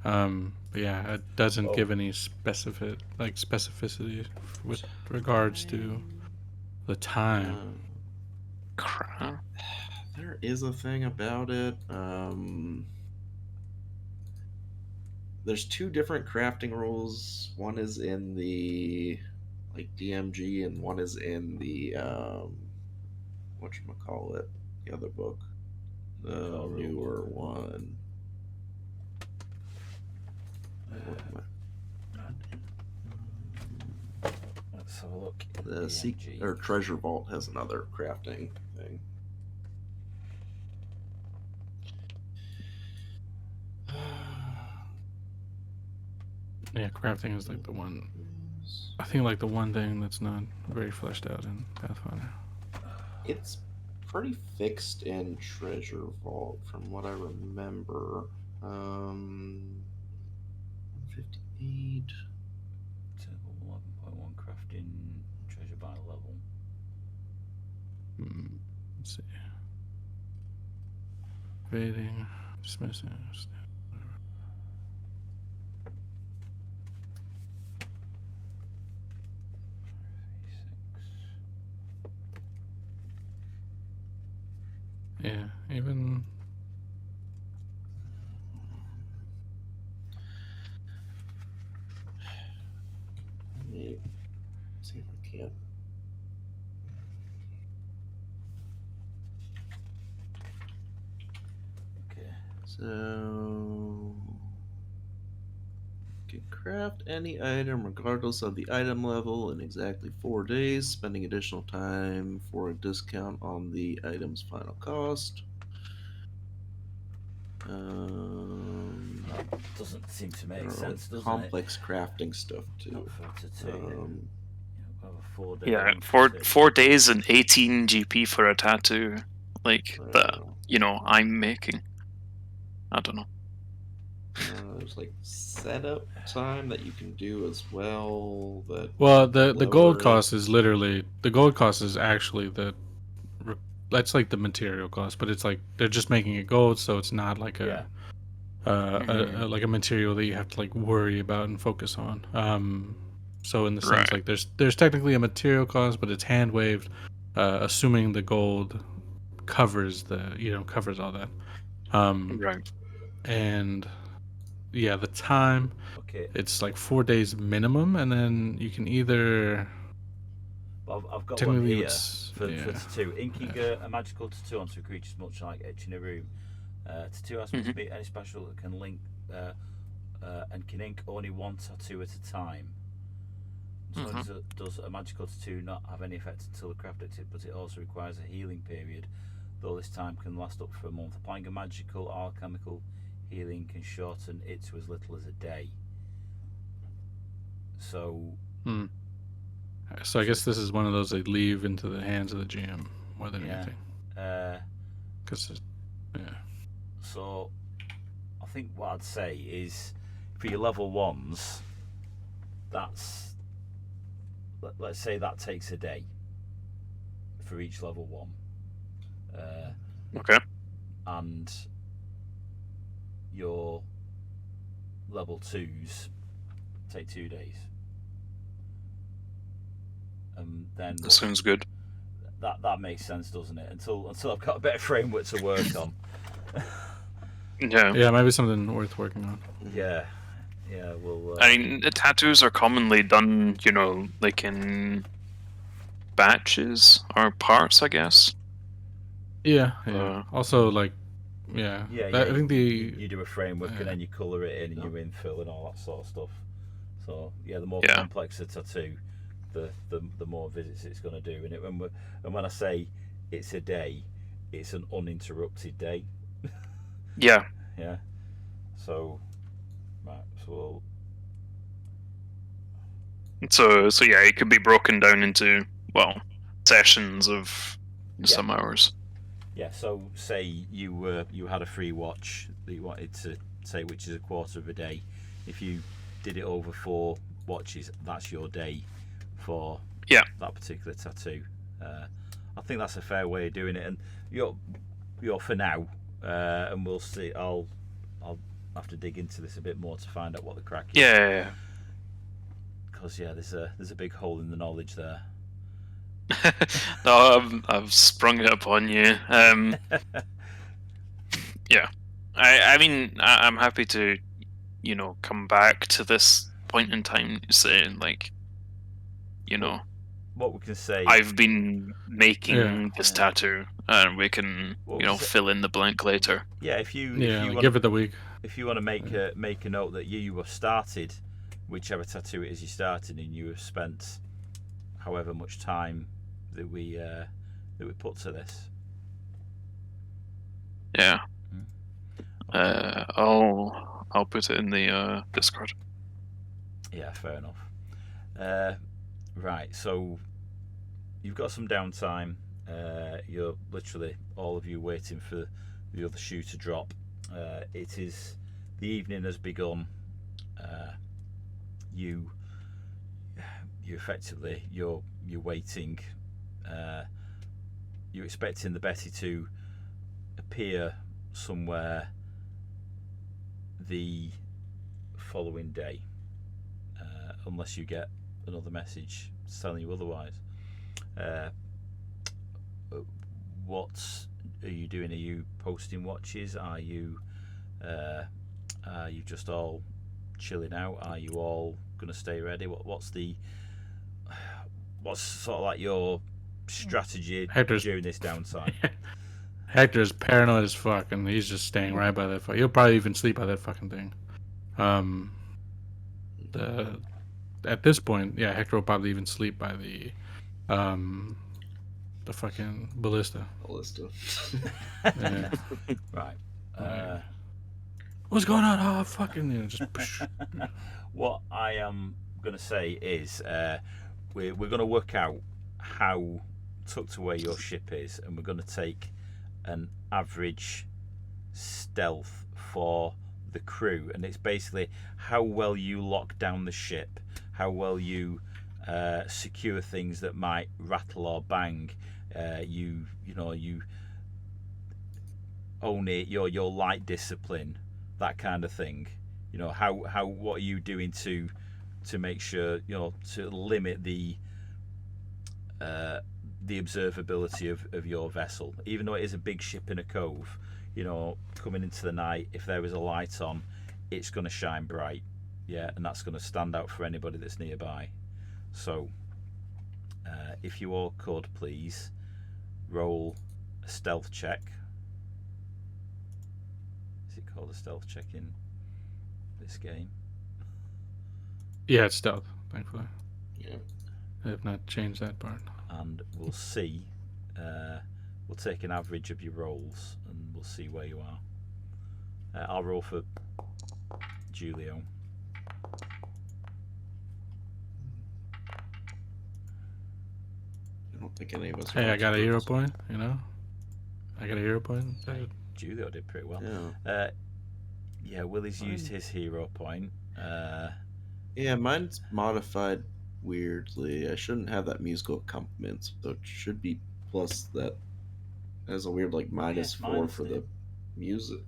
yeah, it doesn't give any specificity with regards to the time. Crap. There is a thing about it. There's 2 different crafting rules. One is in the DMG, and one is in the whatchamacallit, the other book, the newer one. Let's have a look. The Treasure Vault has another crafting thing. Yeah, crafting is like the one. I think like the one thing that's not very fleshed out in Pathfinder. It's pretty fixed in Treasure Vault, from what I remember. 58. 11.1 crafting treasure by level. Let's see. Fading, dismissing. Yeah, even. Let me see if I can. Okay. So, can craft any item regardless of the item level in exactly 4 days, spending additional time for a discount on the item's final cost. That doesn't seem to make sense, does it? Complex crafting stuff too. Not for tattoo. Yeah, 4 days and 18 GP for a tattoo, that I'm making. I don't know. There's setup time that you can do as well. The gold cost is actually that's like the material cost, but it's like they're just making it gold, so it's not like a material that you have to worry about and focus on. So in the sense, Right. like there's technically a material cost, but it's hand waved, assuming the gold covers covers all that. Right. And yeah, the time, Okay, it's like 4 days minimum, and then you can either I've got one technically here it's for tattoo. Inking a magical tattoo onto a creature is much like etching a room. Tattoo aspects be any special that can link and can ink only one tattoo at a time. So does a magical tattoo not have any effect until the craft it, but it also requires a healing period, though this time can last up for a month. Applying a magical or chemical healing can shorten it to as little as a day. So So I guess this is one of those they leave into the hands of the GM more than yeah. anything. Because So I think what I'd say is for your level ones, let's say that takes a day for each level one. Okay. And your level 2s take 2 days. Then That sounds good. That makes sense, doesn't it? Until I've got a better framework to work on. Yeah. maybe something worth working on. Yeah. We'll. I mean, the tattoos are commonly done, like in batches or parts, I guess. Yeah. Also, like, I think you do a framework and then you colour it in and you infill and all that sort of stuff. So the more complex the tattoo, the more visits it's going to do. And when I say it's a day, it's an uninterrupted day. Yeah. Yeah. So, right. So yeah, it could be broken down into sessions of some hours. Yeah. So say you had a free watch that you wanted to say, which is a quarter of a day. If you did it over 4 watches, that's your day for that particular tattoo. I think that's a fair way of doing it, and you're for now, and we'll see. I'll have to dig into this a bit more to find out what the crack is. Yeah. Because there's a big hole in the knowledge there. No, I've sprung it upon you. Yeah. I mean, I'm happy to, come back to this point in time, saying like, what we can say. I've been making this tattoo, and we can, fill in the blank later. Yeah, if you give it the week. If you want to make a note that you have started, whichever tattoo it is you started, and you have spent however much time that we put to this. Yeah. I'll put it in the Discord. Yeah, fair enough. Right, so you've got some downtime. You're literally all of you waiting for the other shoe to drop. It is the evening has begun. You effectively you're waiting. You're expecting the Betty to appear somewhere the following day, unless you get another message telling you otherwise. What are you doing? Are you posting watches? Are you just all chilling out? Are you all going to stay ready? What's sort of like your strategy during this downtime? Hector's paranoid as fuck, and he's just staying right by that. He'll probably even sleep by that fucking thing. At this point, Hector will probably even sleep by the fucking ballista. Yeah. Right. What's going on? Oh, fucking just. What I am gonna say is, we're gonna work out how tucked away your ship is, and we're gonna take an average stealth for the crew, and it's basically how well you lock down the ship, how well you secure things that might rattle or bang. You own it, your light discipline, that kind of thing. How what are you doing to to make sure, to limit the observability of your vessel. Even though it is a big ship in a cove, coming into the night, if there is a light on, it's going to shine bright, and that's going to stand out for anybody that's nearby. So if you all could please roll a stealth check. Is it called a stealth check in this game? Yeah, it's stealth, thankfully. Yeah. I have not changed that part. And we'll see. We'll take an average of your rolls and we'll see where you are. I'll roll for Julio. I don't think any of us. Hey, I got a hero point. I got a hero point. Julio did pretty well. Yeah. Willie's used his hero point. Yeah, mine's modified weirdly. I shouldn't have that musical accompaniment, so it should be plus that. Has a weird -4 for the music.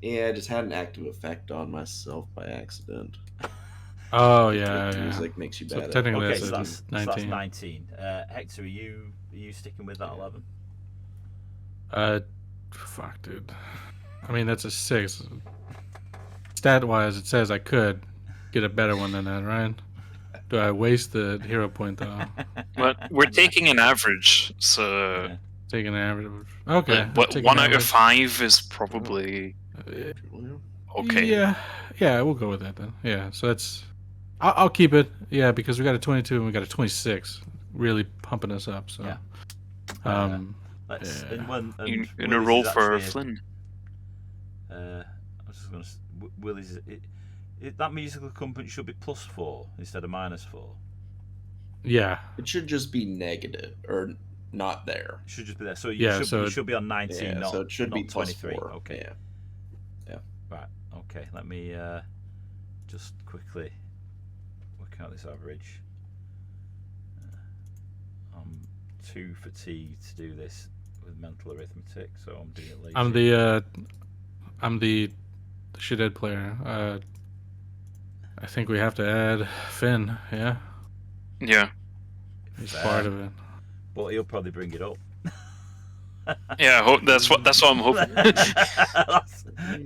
Yeah, I just had an active effect on myself by accident. Oh yeah, Music makes you so bad. technically Okay, that's so a 19. that's 19. Hector, are you sticking with that 11? Fuck, dude. I mean, that's a 6. Stat-wise, it says I could get a better one than that, right? Do I waste the hero point though? But we're taking an average, so Yeah. Take an average. Okay. what, take 1 an out of average. 5 is probably okay. Yeah, we'll go with that then. Yeah, so that's. I'll keep it. Yeah, because we got a 22 and we got a 26, really pumping us up. So. Yeah. Let's. Yeah. And In a Willie's roll is for actually Flynn. I was just going to. Willie's. That musical accompaniment should be +4 instead of -4. Yeah. It should just be negative or not there. It should just be there. So you should be on 19, so it should not be 23. +4. Okay. Yeah. Right. Okay. Let me just quickly work out this average. I'm too fatigued to do this with mental arithmetic, so I'm doing it later. I'm the shithead player. I think we have to add Finn. Yeah. Yeah. He's part of it. But he'll probably bring it up. Yeah, that's what I'm hoping.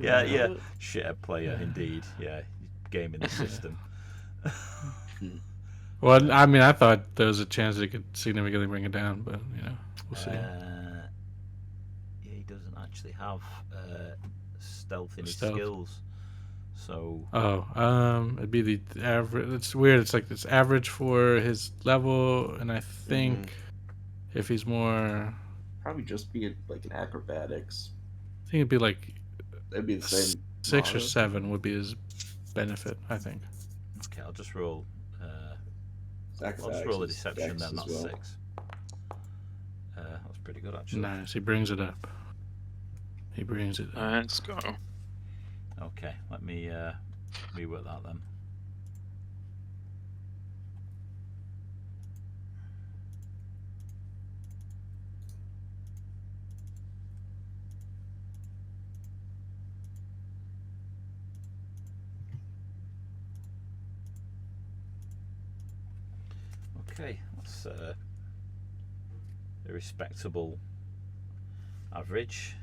yeah. Shithead player indeed. Yeah, gaming the system. Well, I mean, I thought there was a chance they could significantly bring it down, but we'll see. Yeah, he doesn't actually have stealth in his skills. So. It'd be the average. It's weird. It's like it's average for his level, and I think if he's more, probably just be like an acrobatics. I think it'd be like. It'd be the same. 6 or 7 would be his benefit, I think. Okay, I'll just roll. I'll just Acrobatics roll a is deception dex then. as That's well. 6. That's pretty good actually. Nice. He brings it up. He brings it up. Let's go. Okay, let me rework that then. Okay, that's a respectable average.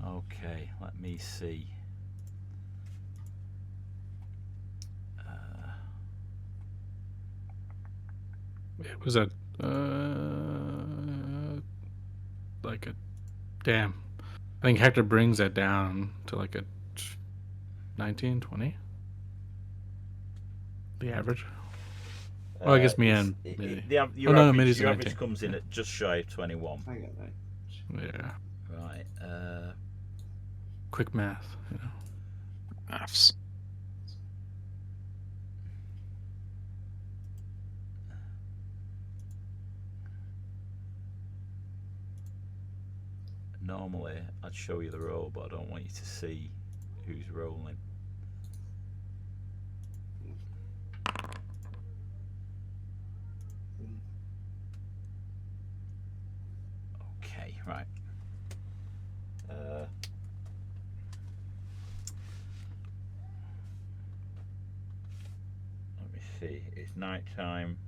Okay, let me see. Was that like a damn? I think Hector brings that down to like a 19, 20. The average. Well, I guess me and your Middy's your 19. average comes in at just shy of 21. I got that. Yeah. Right. Quick math. Maths. Normally, I'd show you the roll, but I don't want you to see who's rolling. Okay, right. see. It's night time.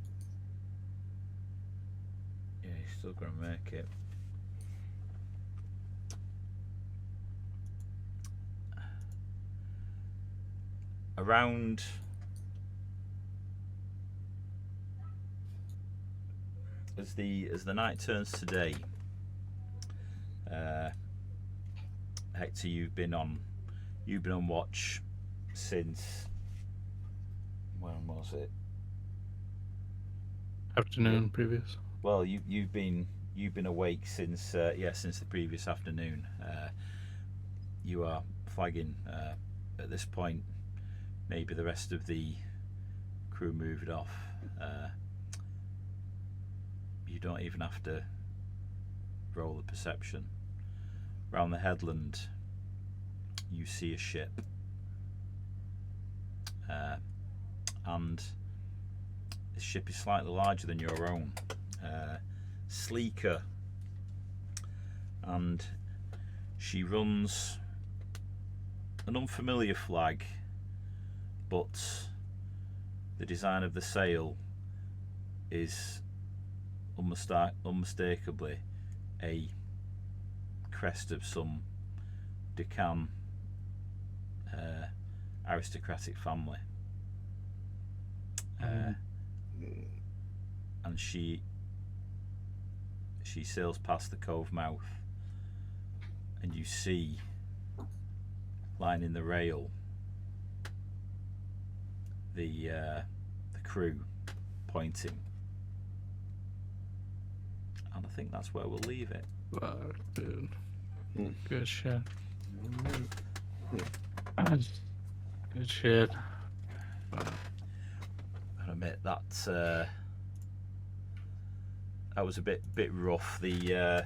Yeah, he's still gonna make it. Around as the night turns to day, Hector, you've been on watch since, when was it? Afternoon previous. Well, you've been awake since since the previous afternoon. You are flagging at this point. Maybe the rest of the crew moved off. You don't even have to roll the perception. Round the headland, you see a ship, and this ship is slightly larger than your own, sleeker, and she runs an unfamiliar flag, but the design of the sail is unmistakably a crest of some Deccan aristocratic family, and she sails past the cove mouth, and you see lining the rail the crew pointing, and I think that's where we'll leave it. Fuck, dude. Good shit. Good shit. I admit that was a bit rough. The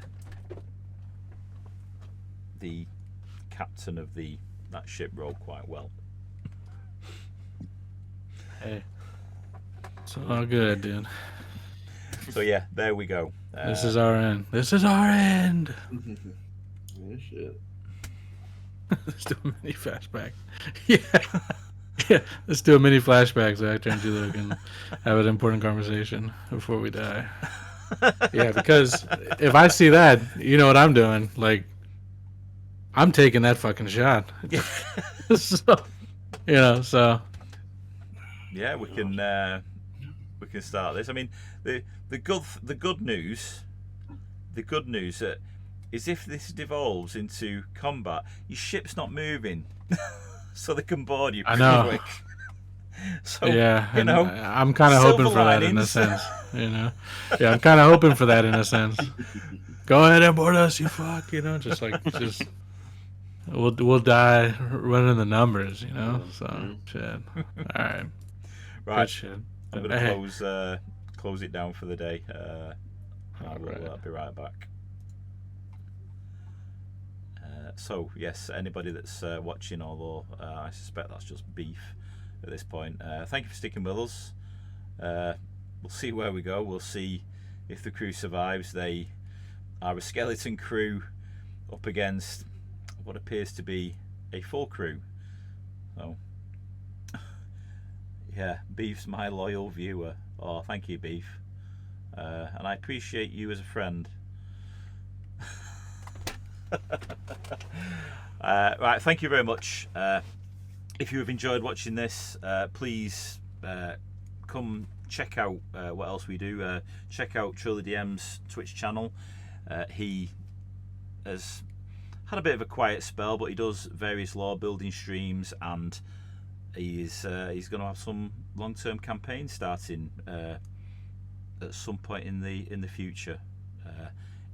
captain of that ship rolled quite well. Hey, it's all good, dude. So yeah, there we go. This is our end. This is our end. Oh, shit. Let's do a mini flashback. Yeah. Yeah, let's do a mini flashback so Hector and Julia can have an important conversation before we die. Yeah, because if I see that, you know what I'm doing. Like, I'm taking that fucking shot. So, so. Yeah, we can start this. I mean, the good news is if this devolves into combat, your ship's not moving, so they can board you pretty quick. So yeah, I'm kind of hoping for that in a sense. Yeah, I'm kind of hoping for that in a sense. Go ahead and board us, you fuck. Just we'll die running the numbers. So shit. All right. Right. Good shit. I'm gonna close it down for the day. I'll be right back. So yes, anybody that's watching, although I suspect that's just beef at this point, thank you for sticking with us. We'll see where we go. We'll see if the crew survives. They are a skeleton crew up against what appears to be a full crew. So yeah, Beef's my loyal viewer. Oh, thank you, Beef. And I appreciate you as a friend. Right, thank you very much. If you have enjoyed watching this, please come check out what else we do. Check out TrillTheDM's Twitch channel. He has had a bit of a quiet spell, but he does various lore building streams, and he's going to have some long-term campaigns starting at some point in the future.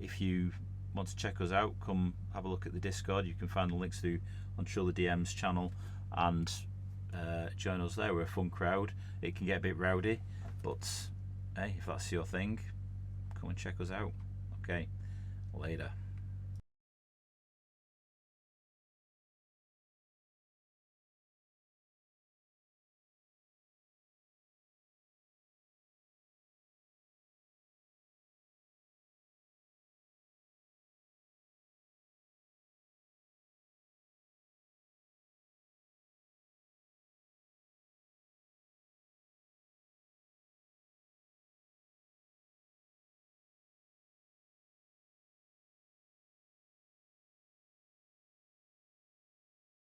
If you want to check us out, come have a look at the Discord. You can find the links on TrillTheDM's channel, and join us there. We're a fun crowd. It can get a bit rowdy, but hey, if that's your thing, come and check us out. Okay, later.